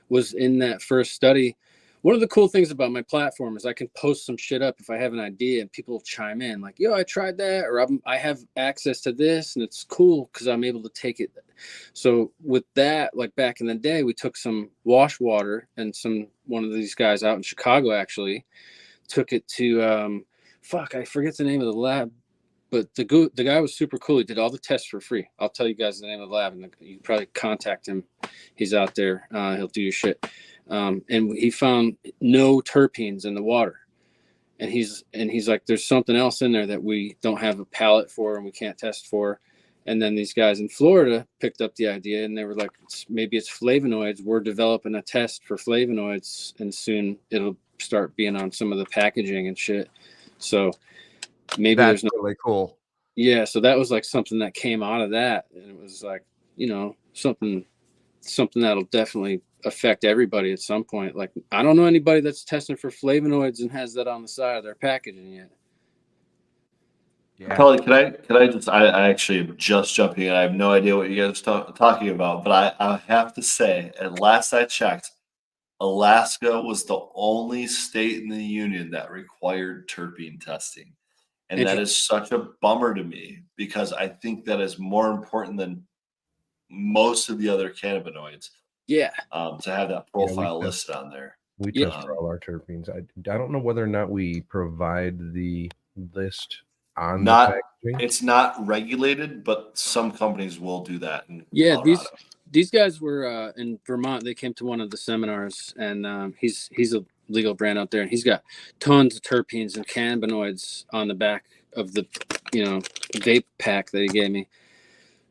was in that first study. One of the cool things about my platform is I can post some shit up if I have an idea and people will chime in like, yo, I tried that, or I have access to this, and it's cool because I'm able to take it. So with that, like back in the day, we took some wash water, and one of these guys out in Chicago actually took it to I forget the name of the lab, but the guy was super cool. He did all the tests for free. I'll tell you guys the name of the lab, and you can probably contact him. He's out there. He'll do your shit. And he found no terpenes in the water, and he's like, there's something else in there that we don't have a palette for and we can't test for. And then these guys in Florida picked up the idea, and they were like, maybe it's flavonoids. We're developing a test for flavonoids, and soon it'll start being on some of the packaging and shit. So maybe That's there's really cool. Yeah, so that was like something that came out of that, and it was like, something that'll definitely affect everybody at some point. Like, I don't know anybody that's testing for flavonoids and has that on the side of their packaging yet. Yeah. Probably, could I just, I actually am just jumping in. I have no idea what you guys are talking about, but I have to say, at last I checked, Alaska was the only state in the union that required terpene testing. And that is such a bummer to me, because I think that is more important than most of the other cannabinoids. Yeah. To have that profile listed on there. We test for all our terpenes. I don't know whether or not we provide the list on the packaging. It's not regulated, but some companies will do that. Yeah, these guys were in Vermont. They came to one of the seminars, and he's a legal brand out there, and he's got tons of terpenes and cannabinoids on the back of the vape pack that he gave me.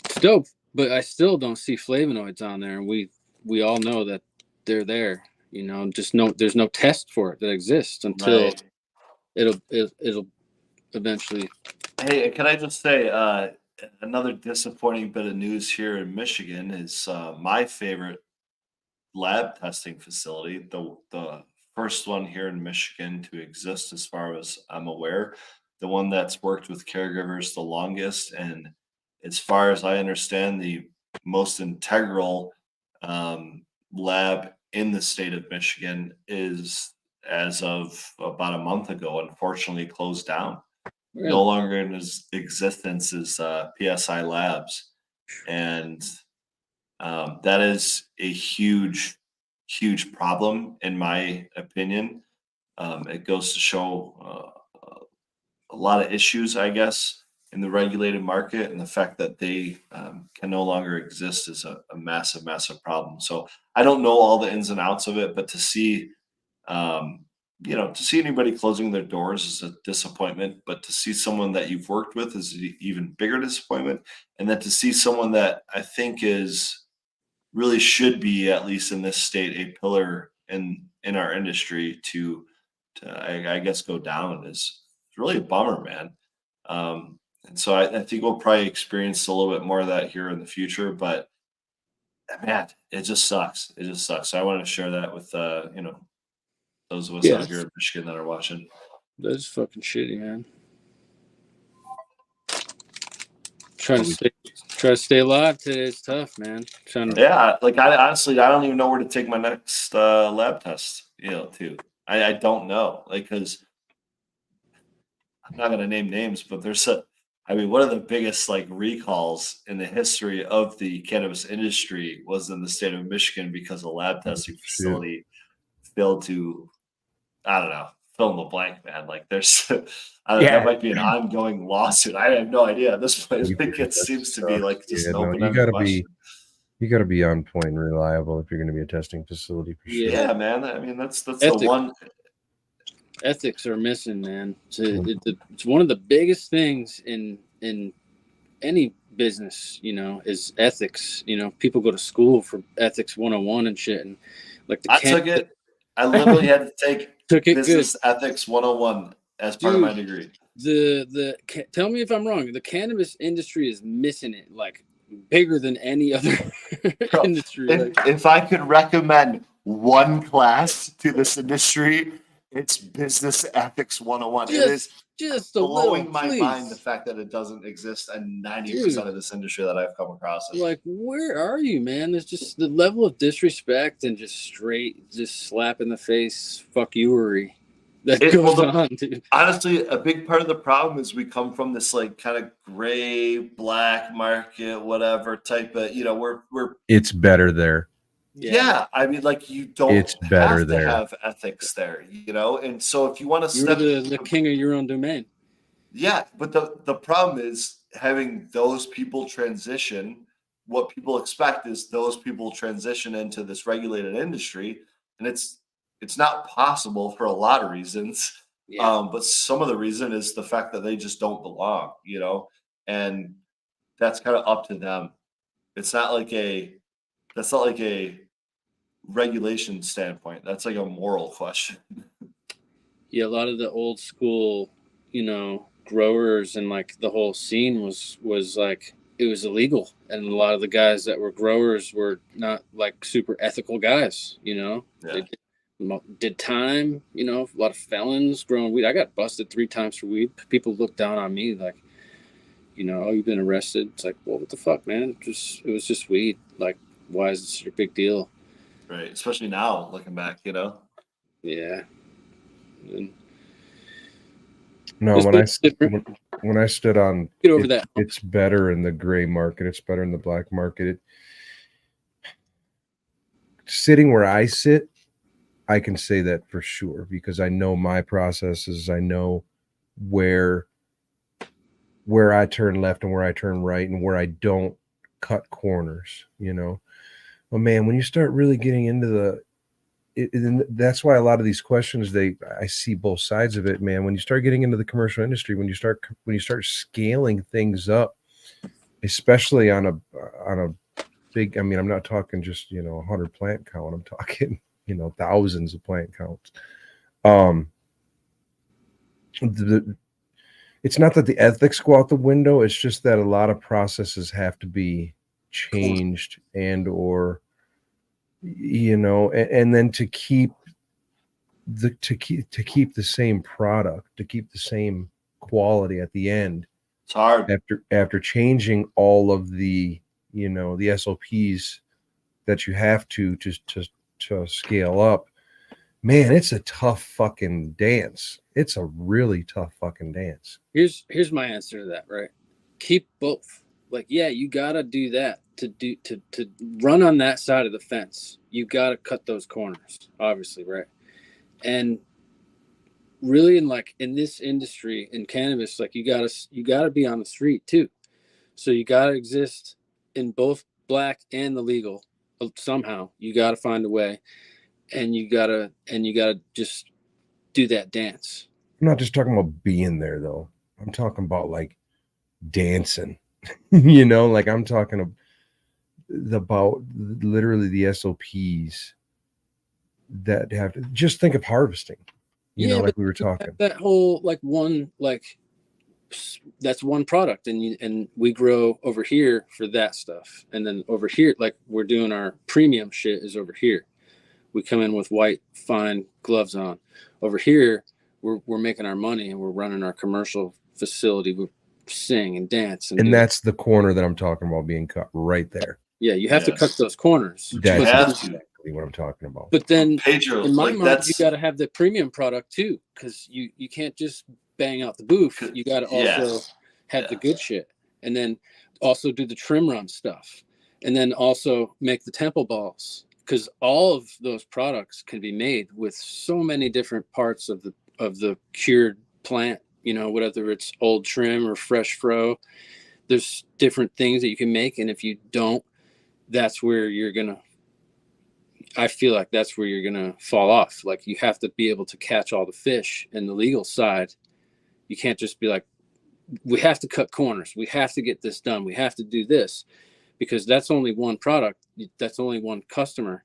It's dope, but I still don't see flavonoids on there, and we all know that they're there. Just there's no test for it that exists until it'll eventually. Hey, can I just say another disappointing bit of news here in Michigan is my favorite lab testing facility, the first one here in Michigan to exist, as far as I'm aware, the one that's worked with caregivers the longest, and as far as I understand, the most integral lab in the state of Michigan is, as of about a month ago, unfortunately closed down. No longer in existence is PSI Labs, and that is a huge, huge problem, in my opinion. It goes to show a lot of issues, I guess, in the regulated market, and the fact that they can no longer exist is a massive, massive problem. So I don't know all the ins and outs of it, but to see, to see anybody closing their doors is a disappointment. But to see someone that you've worked with is an even bigger disappointment. And then to see someone that I think is really should be, at least in this state, a pillar in our industry I guess go down is really a bummer, man. And so I think we'll probably experience a little bit more of that here in the future, but man, it just sucks. It just sucks. So I want to share that with those of us out here in Michigan that are watching. That's fucking shitty, man. Try to stay alive today. It's tough, man. Yeah, like I honestly, I don't even know where to take my next lab test. To I don't know, like, because I'm not gonna name names, but one of the biggest like recalls in the history of the cannabis industry was in the state of Michigan because a lab testing facility failed to, I don't know, fill in the blank, man. Like there's, that might be an ongoing lawsuit. I have no idea at this point. I think it seems to be like just an open-ended question. You got to be on point and reliable if you're going to be a testing facility for sure. Yeah, man. I mean, that's the one. Ethics are missing, man. It's one of the biggest things in any business, is ethics. People go to school for ethics 101 and shit, and like I took it. I literally had to take business ethics 101 as part of my degree. Tell me if I'm wrong. The cannabis industry is missing it, like bigger than any other industry. If I could recommend one class to this industry, it's business ethics 101. It is just blowing my mind, the fact that it doesn't exist in 90% of this industry that I've come across. Like, where are you, man? There's just the level of disrespect and just slap in the face fuck youery that goes on, dude. Honestly, a big part of the problem is we come from this like kind of gray, black market, whatever type of, we're it's better there. Yeah, I mean, like you don't it's better have there. to have ethics there, and so if you want to step, you're the king of your own domain. Yeah, but the problem is having those people transition. What people expect is those people transition into this regulated industry, and it's not possible for a lot of reasons. Yeah. But some of the reason is the fact that they just don't belong, and that's kind of up to them. That's not like a regulation standpoint. That's like a moral question. Yeah, a lot of the old school, growers and like the whole scene was like it was illegal, and a lot of the guys that were growers were not like super ethical guys. Yeah. They did time. A lot of felons growing weed. I got busted 3 times for weed. People looked down on me like, oh, you've been arrested. It's like, well, what the fuck, man? It was just weed. Like, why is this a big deal? Right, especially now looking back, Yeah. No, when I stood on, get over that. It's better in the gray market. It's better in the black market. Sitting where I sit, I can say that for sure because I know my processes. I know where I turn left and where I turn right and where I don't cut corners. Well, man, when you start really getting into that's why a lot of these questions, I see both sides of it, man. When you start getting into the commercial industry, when you start scaling things up, especially on a big, I mean, I'm not talking just 100 plant count. I'm talking thousands of plant counts. it's not that the ethics go out the window. It's just that a lot of processes have to be changed and or and then to keep the same product, to keep the same quality at the end. It's hard. After changing all of the the SOPs that you have to scale up, man, it's a tough fucking dance. It's a really tough fucking dance. Here's my answer to that, right? Keep both. Like, yeah, you gotta do that to run on that side of the fence. You gotta cut those corners, obviously, right? And really, in this industry in cannabis, like you gotta be on the street too. So you gotta exist in both black and the legal. Somehow you gotta find a way, and you gotta just do that dance. I'm not just talking about being there though. I'm talking about like dancing. Like I'm talking about literally the SOPs that have to just think of harvesting. Like we were talking. That whole that's one product, and we grow over here for that stuff, and then over here, like we're doing our premium shit is over here. We come in with white fine gloves on. Over here, we're making our money and we're running our commercial facility. We sing and dance, and that's the corner that I'm talking about being cut right there. Yeah, you have to cut those corners. That's exactly what I'm talking about. But then, Pedro, in my mind, you got to have the premium product too, because you can't just bang out the booth. You got to also have the good shit, and then also do the trim run stuff, and then also make the temple balls, because all of those products can be made with so many different parts of the cured plant. Whether it's old trim or fresh fro, there's different things that you can make, and if you don't, that's where I feel like that's where you're gonna fall off. Like, you have to be able to catch all the fish. In the legal side, you can't just be like, we have to cut corners, we have to get this done, we have to do this, because that's only one product, that's only one customer.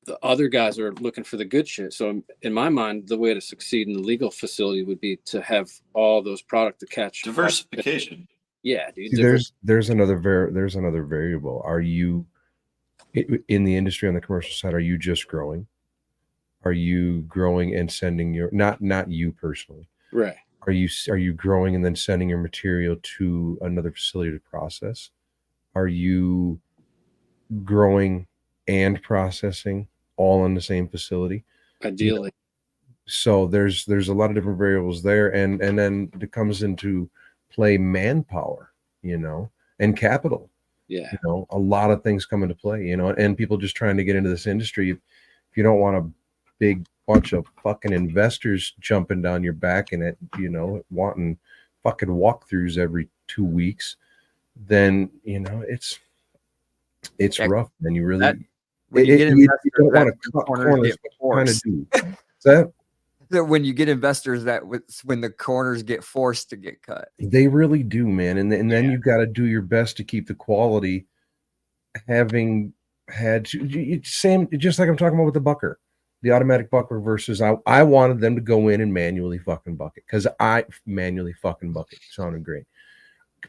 The other guys are looking for the good shit. So in my mind, the way to succeed in the legal facility would be to have all those product to catch. Diversification. Yeah, dude. See, there's another variable. Are you in the industry on the commercial side? Are you just growing? Are you growing and sending your not you personally? Right. Are you growing and then sending your material to another facility to process? Are you growing and processing all in the same facility? Ideally. So there's a lot of different variables there, and then it comes into play manpower, and capital. Yeah. A lot of things come into play, and people just trying to get into this industry. If you don't want a big bunch of fucking investors jumping down your back and wanting fucking walkthroughs every 2 weeks, then it's rough. And you really you don't want to cut corners, kind of do. Is that when you get investors, when the corners get forced to get cut? They really do, man. And then you got to do your best to keep the quality. Having had same, just like I'm talking about with the bucker, the automatic bucker versus I wanted them to go in and manually fucking bucket, because I manually fucking bucket sounded great,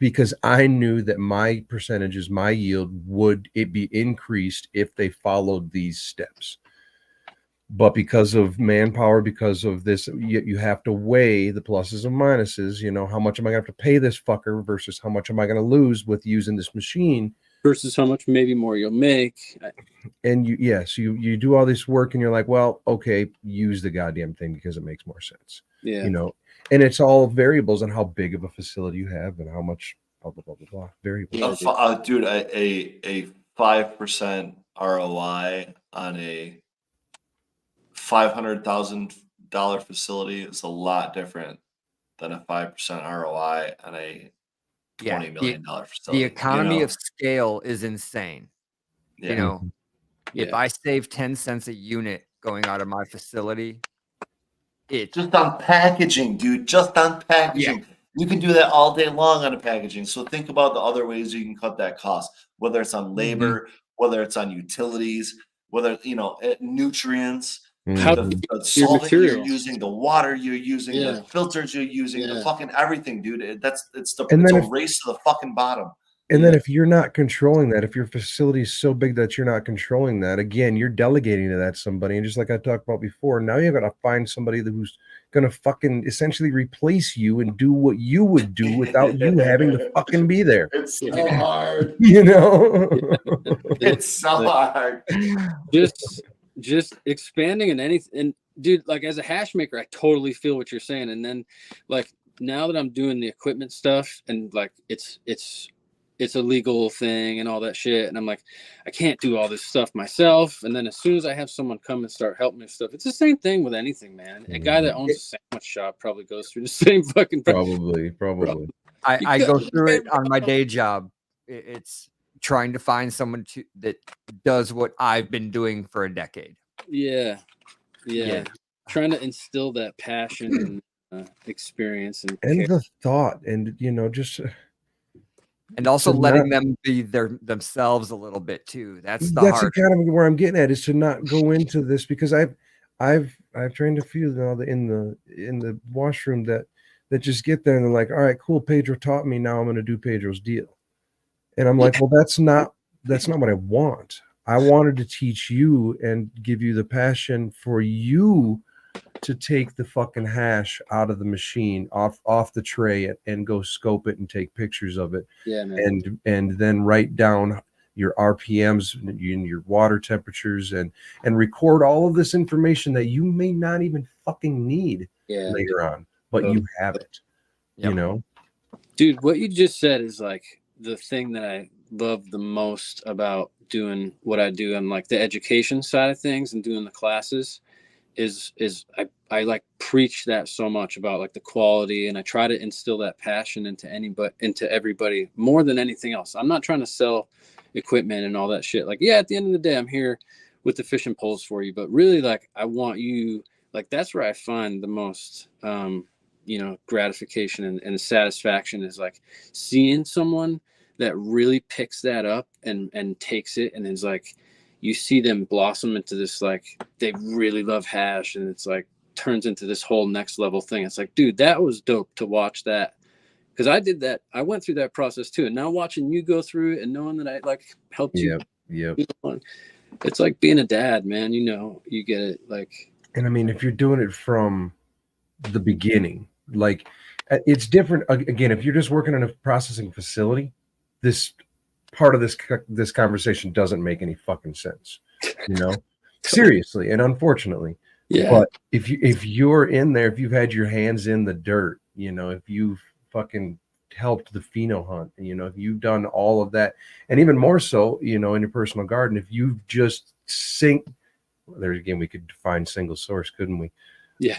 because I knew that my percentages, my yield would be increased if they followed these steps. But because of manpower, because of this, you have to weigh the pluses and minuses. How much am I going to have to pay this fucker versus how much am I going to lose with using this machine versus how much maybe more you'll make. And you do all this work and you're like, well, okay, use the goddamn thing because it makes more sense. Yeah. And it's all variables on how big of a facility you have and how much blah, blah, blah, blah, blah. Variables. Dude, a 5% ROI on a $500,000 facility is a lot different than a 5% ROI on a $20 million facility. The economy of scale is insane. Yeah. If I save 10 cents a unit going out of my facility, just on packaging, dude. Just on packaging. Yeah. You can do that all day long on a packaging. So think about the other ways you can cut that cost, whether it's on labor, whether it's on utilities, whether nutrients. How Mhm. the salt that you're material. using, the water you're using, Yeah. the filters you're using, the Yeah. fucking everything, dude. And It's then a if- race to the fucking bottom. And then Yeah. if you're not controlling that, if your facility is so big that you're not controlling that, again, you're delegating to that somebody. And just like I talked about before, now you're gonna find somebody who's gonna fucking essentially replace you and do what you would do without you having to fucking be there. It's so Yeah. hard. You know? It's so hard. Just expanding in anything. And dude, like as a hash maker, I totally feel what you're saying. And then like now that I'm doing the equipment stuff and like it's a legal thing and all that shit, and I'm like, I can't do all this stuff myself. And then as soon as I have someone come and start helping me with stuff, it's the same thing with anything, man. A guy that owns a sandwich shop probably goes through the same fucking Probably. I go through it on my day job. It's trying to find someone that does what I've been doing for a decade. Yeah. Yeah. Trying to instill that passion and experience and And care. the thought, and just And also to letting not- them be themselves a little bit too. That's the that's hard. kind of where I'm getting at, is to not go into this, because I've trained a few now in the washroom that just get there and they're like, all right, cool, Pedro taught me, now I'm going to do Pedro's deal. And I'm like, well, that's not what I want. I wanted to teach you and give you the passion for you to take the fucking hash out of the machine, off the tray, and go scope it and take pictures of it. Yeah, man. And then write down your RPMs and your water temperatures and record all of this information that you may not even fucking need later on, but you have it. Yep. You know, Dude, what you just said is like the thing that I love the most about doing what I do on like the education side of things and doing the classes is I like preach that so much about like the quality, and I try to instill that passion into everybody more than anything else. I'm not trying to sell equipment and all that shit. Like, yeah, at the end of the day, I'm here with the fishing poles for you, but really like I want you, like that's where I find the most gratification and satisfaction is like seeing someone that really picks that up and takes it and is like, you see them blossom into this, like they really love hash, and it's like turns into this whole next level thing. It's like, dude, that was dope to watch that, because I did that. I went through that process too, and now watching you go through it and knowing that I like helped you. Yep. It's like being a dad, man. You get it. Like, And I mean, if you're doing it from the beginning, like it's different. Again, if you're just working in a processing facility, this part of this conversation doesn't make any fucking sense, seriously and unfortunately. yeah. But if you're in there, if you've had your hands in the dirt, if you've fucking helped the pheno hunt, if you've done all of that, and even more so, in your personal garden, if you've just there again, we could define single source, couldn't we? Yeah.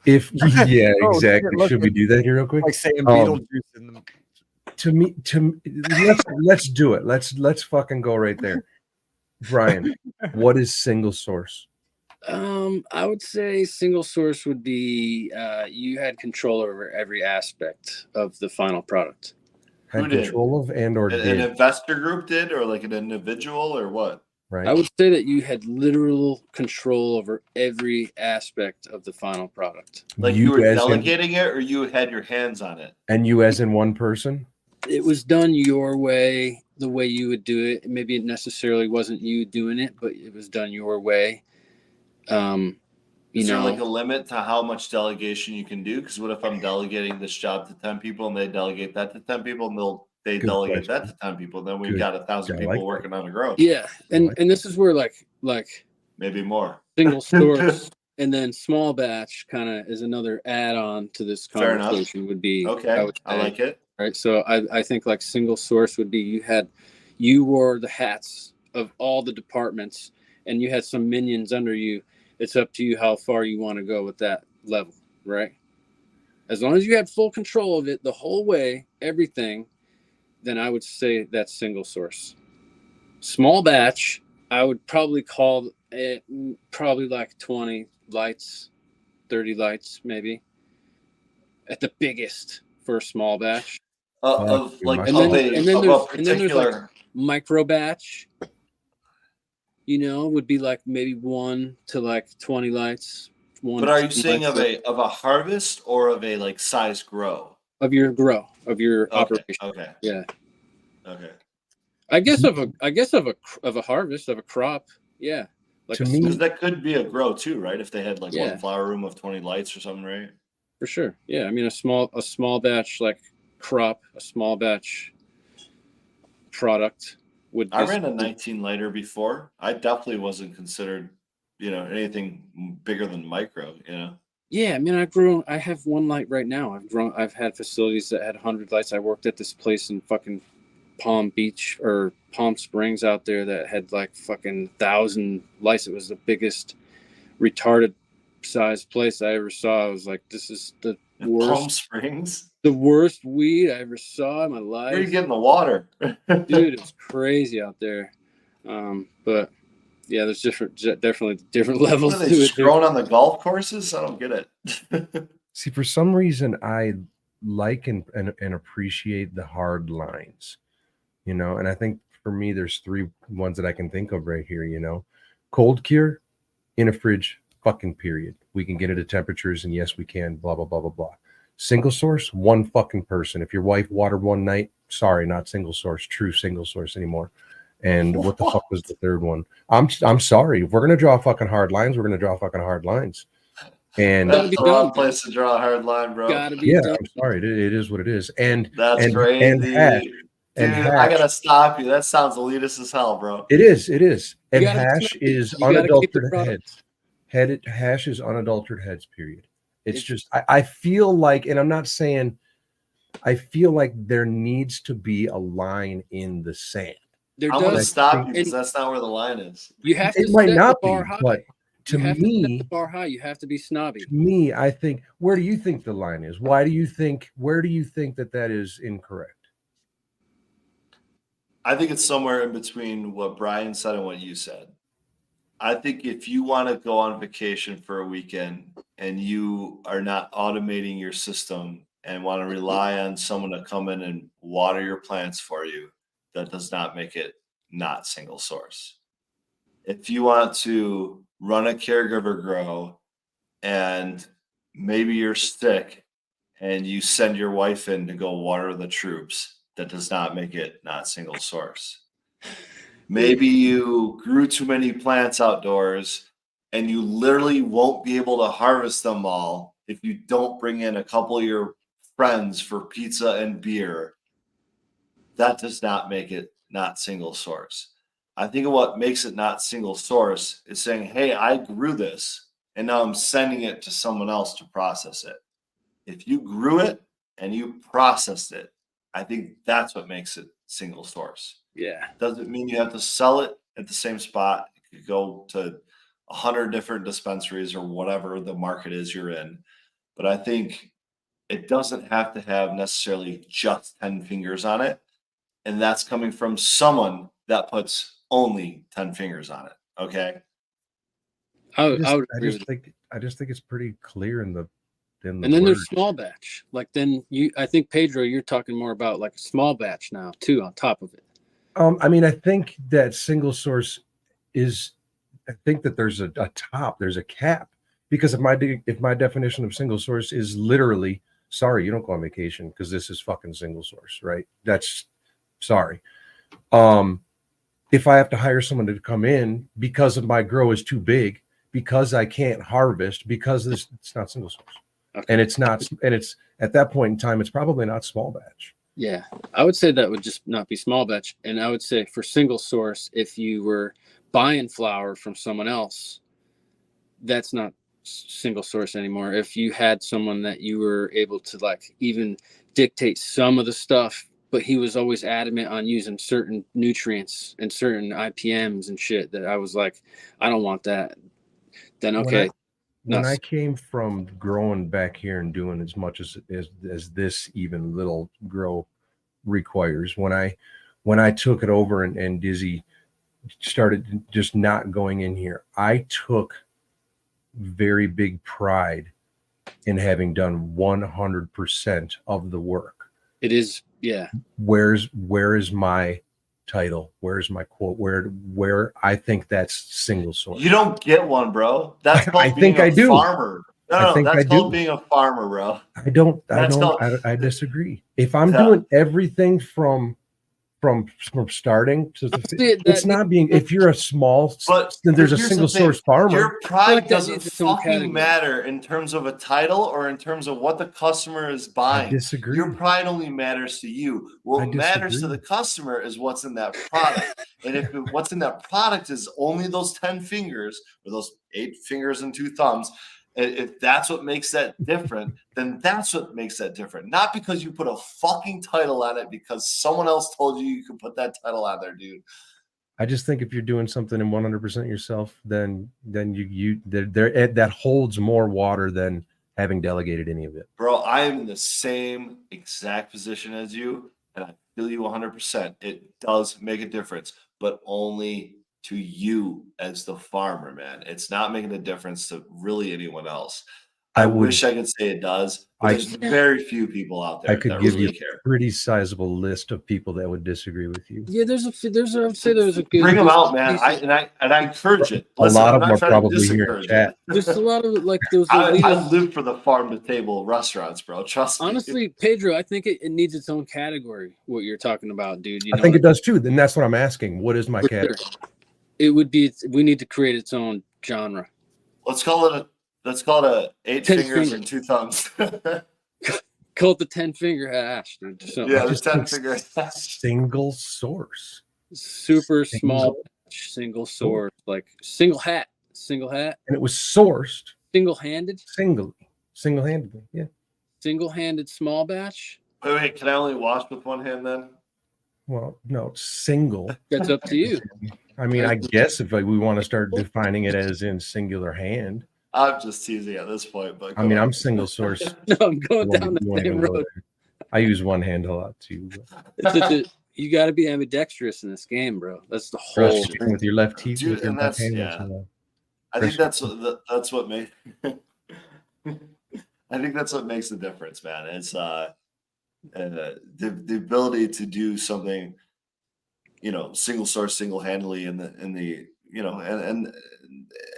Exactly. Should we do that here real quick? Like saying Beetlejuice in the To me, let's do it. Let's fucking go right there. Brian, what is single source? I would say single source would be you had control over every aspect of the final product. Had Who did? control of or An did, investor group did, or like an individual, or what? right? I would say that you had literal control over every aspect of the final product. Like you were as in- delegating it, or you had your hands on it? and you as in one person? It was done your way, the way you would do it. Maybe it necessarily wasn't you doing it, but it was done your way. Is there like a limit to how much delegation you can do? Because what if I'm delegating this job to 10 people and they delegate that to 10 people and they Good delegate question. that to 10 people? Then we've Good. got 1,000 I people like that. working on a growth. Yeah, and this is where like Maybe more. single source and then small batch kind of is another add-on to this Fair enough. conversation. Would be Okay, I say, like it. right. So I think like single source would be you wore the hats of all the departments and you had some minions under you. It's up to you how far you want to go with that level, right? As long as you had full control of it the whole way, everything, then I would say that's single source. Small batch, I would probably call it probably like 20 lights, 30 lights maybe at the biggest for a small batch. Of like And of then a there's particular. micro batch. would be like maybe 1 to like 20 lights. But are you saying of a harvest or of a like size grow? Of your grow, of your operation. Okay. Yeah. Okay. I guess of a harvest of a crop. Yeah. Like To me- Because that could be a grow too, right? If they had like Yeah. one flower room of 20 lights or something, right? for sure. Yeah. I mean, a small batch like crop, a small batch product would. I ran a 19 lighter before. I definitely wasn't considered, anything bigger than micro, Yeah, I mean, I have one light right now. I've had facilities that had 100 lights. I worked at this place in fucking Palm Beach or Palm Springs out there that had like fucking 1,000 lights. It was the biggest retarded sized place I ever saw. I was like, this is the Palm worst, Springs. the worst weed I ever saw in my life. Where are you getting the water? Dude, it's crazy out there. But yeah, there's definitely different levels What are they to just it. growing on the golf courses? I don't get it. See, for some reason, I like and appreciate the hard lines, and I think for me, there's 3 ones that I can think of right here, cold cure in a fridge, fucking period. We can get it at temperatures, and yes, we can, blah, blah, blah, blah, blah. Single source, one fucking person. If your wife watered one night, sorry, not single source, true single source anymore. And what the fuck was the third one? I'm sorry. If we're gonna draw fucking hard lines, we're gonna draw fucking hard lines. And Gotta That's be the wrong done. place to draw a hard line, bro. Gotta be yeah, done. I'm sorry. It is what it is. And That's and crazy. hash, Dude, I gotta stop you. That sounds elitist as hell, bro. it is. And You gotta hash keep- is you gotta keep the unadulterated product. heads. Hash is unadulterated heads, period. It's just I feel like, and I'm not saying, I feel like there needs to be a line in the sand. There I'm gonna does. stop you because that's not where the line is. You have to It might set not the bar be, high. but to You have to set me, the bar high. You have to be snobby. I think, where do you think the line is? Where do you think that is incorrect? I think it's somewhere in between what Brian said and what you said. I think if you want to go on vacation for a weekend and you are not automating your system and want to rely on someone to come in and water your plants for you, that does not make it not single source. If you want to run a caregiver grow and maybe you're sick and you send your wife in to go water the troops, that does not make it not single source. Maybe you grew too many plants outdoors and you literally won't be able to harvest them all if you don't bring in a couple of your friends for pizza and beer. That does not make it not single source. I think what makes it not single source is saying, hey, I grew this and now I'm sending it to someone else to process it. If you grew it and you processed it, I think that's what makes it single source. Yeah. Doesn't mean you have to sell it at the same spot. You could go to 100 different dispensaries or whatever the market is you're in. But I think it doesn't have to have necessarily just 10 fingers on it. And that's coming from someone that puts only 10 fingers on it. Okay. I would agree with you. I just think it's pretty clear in the And then there's small batch. Like I think Pedro, you're talking more about like a small batch now too on top of it. I mean, I think that single source is, I think that there's a top, there's a cap, because if my definition of single source is literally, sorry, you don't go on vacation because this is fucking single source, right? That's sorry. If I have to hire someone to come in because of my grow is too big, because I can't harvest, because it's not single source. Okay. And it's at that point in time, it's probably not small batch. Yeah, I would say that would just not be small batch. And I would say for single source, if you were buying flower from someone else, that's not single source anymore. If you had someone that you were able to like even dictate some of the stuff, but he was always adamant on using certain nutrients and certain IPMs and shit that I was like, I don't want that. Then okay. When I came from growing back here and doing as much as this even little grow requires, when I took it over and Dizzy started just not going in here, I took very big pride in having done 100% of the work. It is, yeah. Where is my title? Where's my quote? Where I think that's single source. You don't get one, bro. That's called I being think I a do. farmer. I No, think I that's called do. being a farmer, bro. I disagree. If I'm doing everything from starting to it's not being, if you're a small, But then there's a here's the single thing. source farmer. Your pride like that doesn't needs its own fucking category. matter in terms of a title or in terms of what the customer is I buying. disagree. Your pride only matters to you. What matters to the customer is what's in that product. And if what's in that product is only those 10 fingers or those 8 fingers and 2 thumbs, if that's what makes that different, then that's what makes that different. Not because you put a fucking title on it because someone else told you could put that title on there, dude. I just think if you're doing something in 100% yourself, then that holds more water than having delegated any of it. Bro, I am in the same exact position as you, and I feel you 100%. It does make a difference, but only to you as the farmer, man. It's not making a difference to really anyone else. I wish I could say it does, but there's very few people out there I could that give really you care. a pretty sizable list of people that would disagree with you. Yeah, I would say there's a good. Bring them out, man. I encourage it. Listen, a lot I'm of not them are trying to probably here in discourage chat. it. There's a lot of like those. I elitist- live for the farm to table restaurants, bro. Trust me. Honestly, Pedro, I think it needs its own category. What you're talking about, dude. I think it does too. Then that's what I'm asking. What is my For category? sure. It would be. We need to create its own genre. Let's call it a 8 10 fingers fingers. and 2 thumbs. Call it the 10-finger hash, dude. Something. Yeah, I the just 10 think finger. single source. Super small, single source, like single hat, And it was sourced single-handed, single-handedly. Yeah. single-handed small batch. Wait, can I only wash with one hand then? Well, no, single. That's up to you. I mean, I guess if we want to start defining it as in singular hand. I'm just teasing at this point, but I mean, I'm single source. No, I'm going You down the won't same even go road. there. I use one hand a lot too. You got to be ambidextrous in this game, bro. That's the Brush whole. chicken with your left teeth, Dude, with your and left that's- hand. yeah. once in a while. I think that's what makes I think that's what makes the difference, man. It's the ability to do something, single source, single handedly in the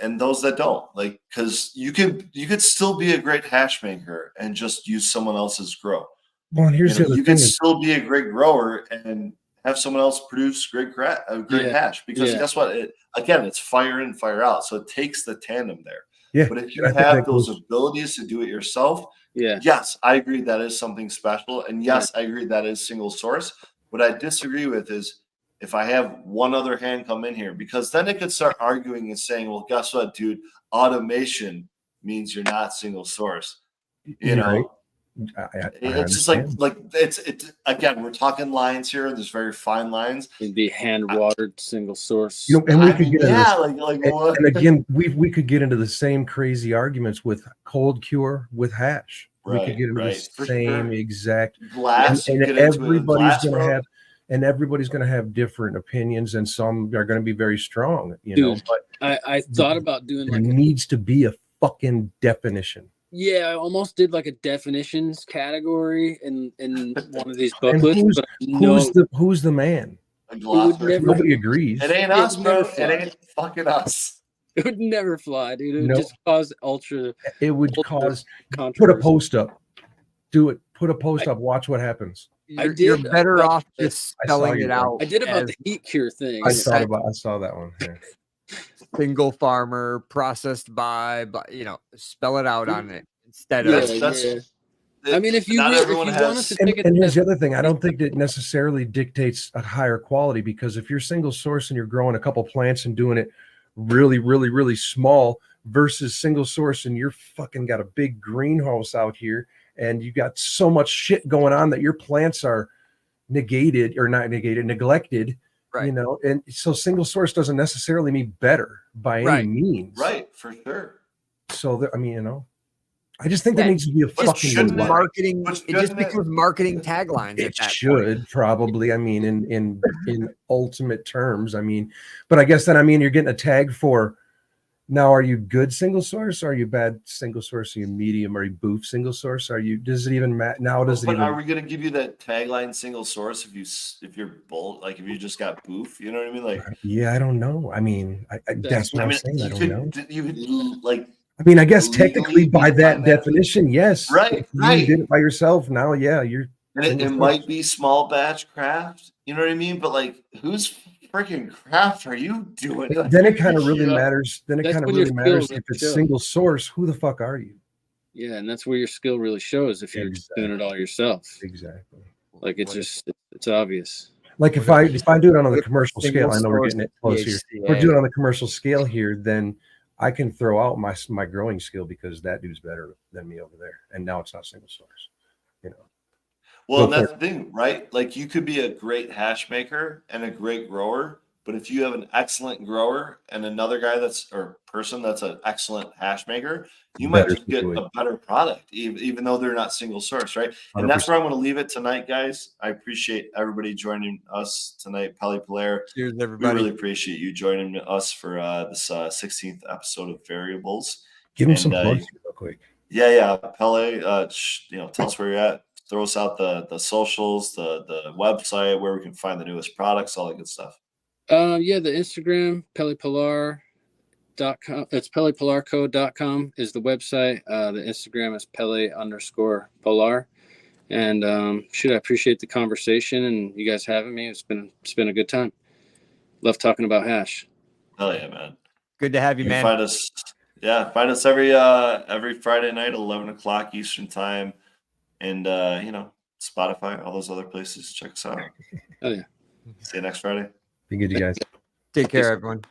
and those that don't, like, because you could still be a great hash maker and just use someone else's grow. Well, and here's the other You thing. could still be a great grower and have someone else produce great hash, because guess what? It's fire in, fire out. So it takes the tandem there. Yeah. But if you I think have that those goes- abilities to do it yourself, Yeah. yes, I agree that is something special. And yes, I agree that is single source. What I disagree with is if I have one other hand come in here, because then it could start arguing and saying, well, guess what, dude? Automation means you're not single source. You're right. I It's just understand. like it's again, we're talking lines here. There's very fine lines. It'd be hand watered, single source. And we could get into this. like And again, we could get into the same crazy arguments with cold cure with hash. We could get into the same exact glass. and you get into it in everybody's glass, gonna bro. have everybody's gonna have different opinions, and some are gonna be very strong, Dude, but I thought about doing there like needs to be a fucking definition. I almost did like a definitions category in one of these And booklets, but no, who's the man? A would glass. never- Nobody agrees. It ain't It us, would bro. never It fly. ain't fucking us. it would never fly, dude. It would No. just cause ultra It would ultra cause put a controversy. post up. Do it. Put a post up. Watch what happens. You're did better about off this. just I saw spelling you, it bro. out. I did about as the heat cure thing. I I saw said- saw that one. Yeah. single farmer processed by, spell it out on it instead Yeah, of That's- I mean, if you not really, if everyone you has- want us to And, take it, and here's the other thing. I don't think that necessarily dictates a higher quality, because if you're single source and you're growing a couple plants and doing it really, really, really small versus single source and you're fucking got a big greenhouse out here and you got so much shit going on that your plants are neglected, Right. and so single source doesn't necessarily mean better by any Right. means. Right, for sure. So I just think there Yeah. needs to be a But fucking shouldn't it- marketing. but It just shouldn't it- becomes marketing taglines. It at that should point. probably. I mean, in ultimate terms. I mean, but I guess then you're getting a tag for Now, are you good single source? Are you bad single source? Are you medium? Are you boof single source? Are you? Does it even matter? Now does it But even? are we gonna give you that tagline single source if you're both like if you just got boof? You know what I mean? Like, Yeah, I don't know. I mean, that's what I I'm mean, saying. I don't know. you could like I mean, I guess legally technically by that define that. definition, yes. Right, If you right. did it by yourself, now, yeah, you're And single it source. might be small batch craft, you know what I mean? But like, whose freaking craft are you doing? Like, Then it kind of really you know? matters. Then it That's kind of when your really skill matters really if it's shows. single source. Who the fuck are you? Yeah, and that's where your skill really shows if you're just doing it all yourself. Exactly. Like it's just it's obvious. Like if I do it on the commercial scale, I know we're getting it close here. If we're doing it on the commercial scale here, then I can throw out my growing skill because that dude's better than me over there, and now it's not single source. You know. Well, and Go for that's the thing, right? Like you could be a great hash maker and a great grower, but if you have an excellent grower and another guy that's or person that's an excellent hash maker, you might Better just get situation. a better product, even though they're not single source, right? And that's 100%. where I'm going to leave it tonight, guys. I appreciate everybody joining us tonight. Pelle Polare, Cheers, we everybody. really appreciate you joining us for this 16th episode of Variables. Give him some And, plugs real quick. Yeah, Pelle, tell us where you're at. Throw us out the socials, the website, where we can find the newest products, all that good stuff. Yeah, the Instagram, pellepolar.com. It's pellepolarco.com is the website. The Instagram is Pelle_Polar. And I appreciate the conversation and you guys having me. It's been a good time. Love talking about hash. Hell yeah, man. Good to have you, You can man. find us every Friday night, 11 o'clock Eastern time. And Spotify, all those other places. Check us out. Oh yeah. See you next Friday. Be good, you guys. Take care, everyone.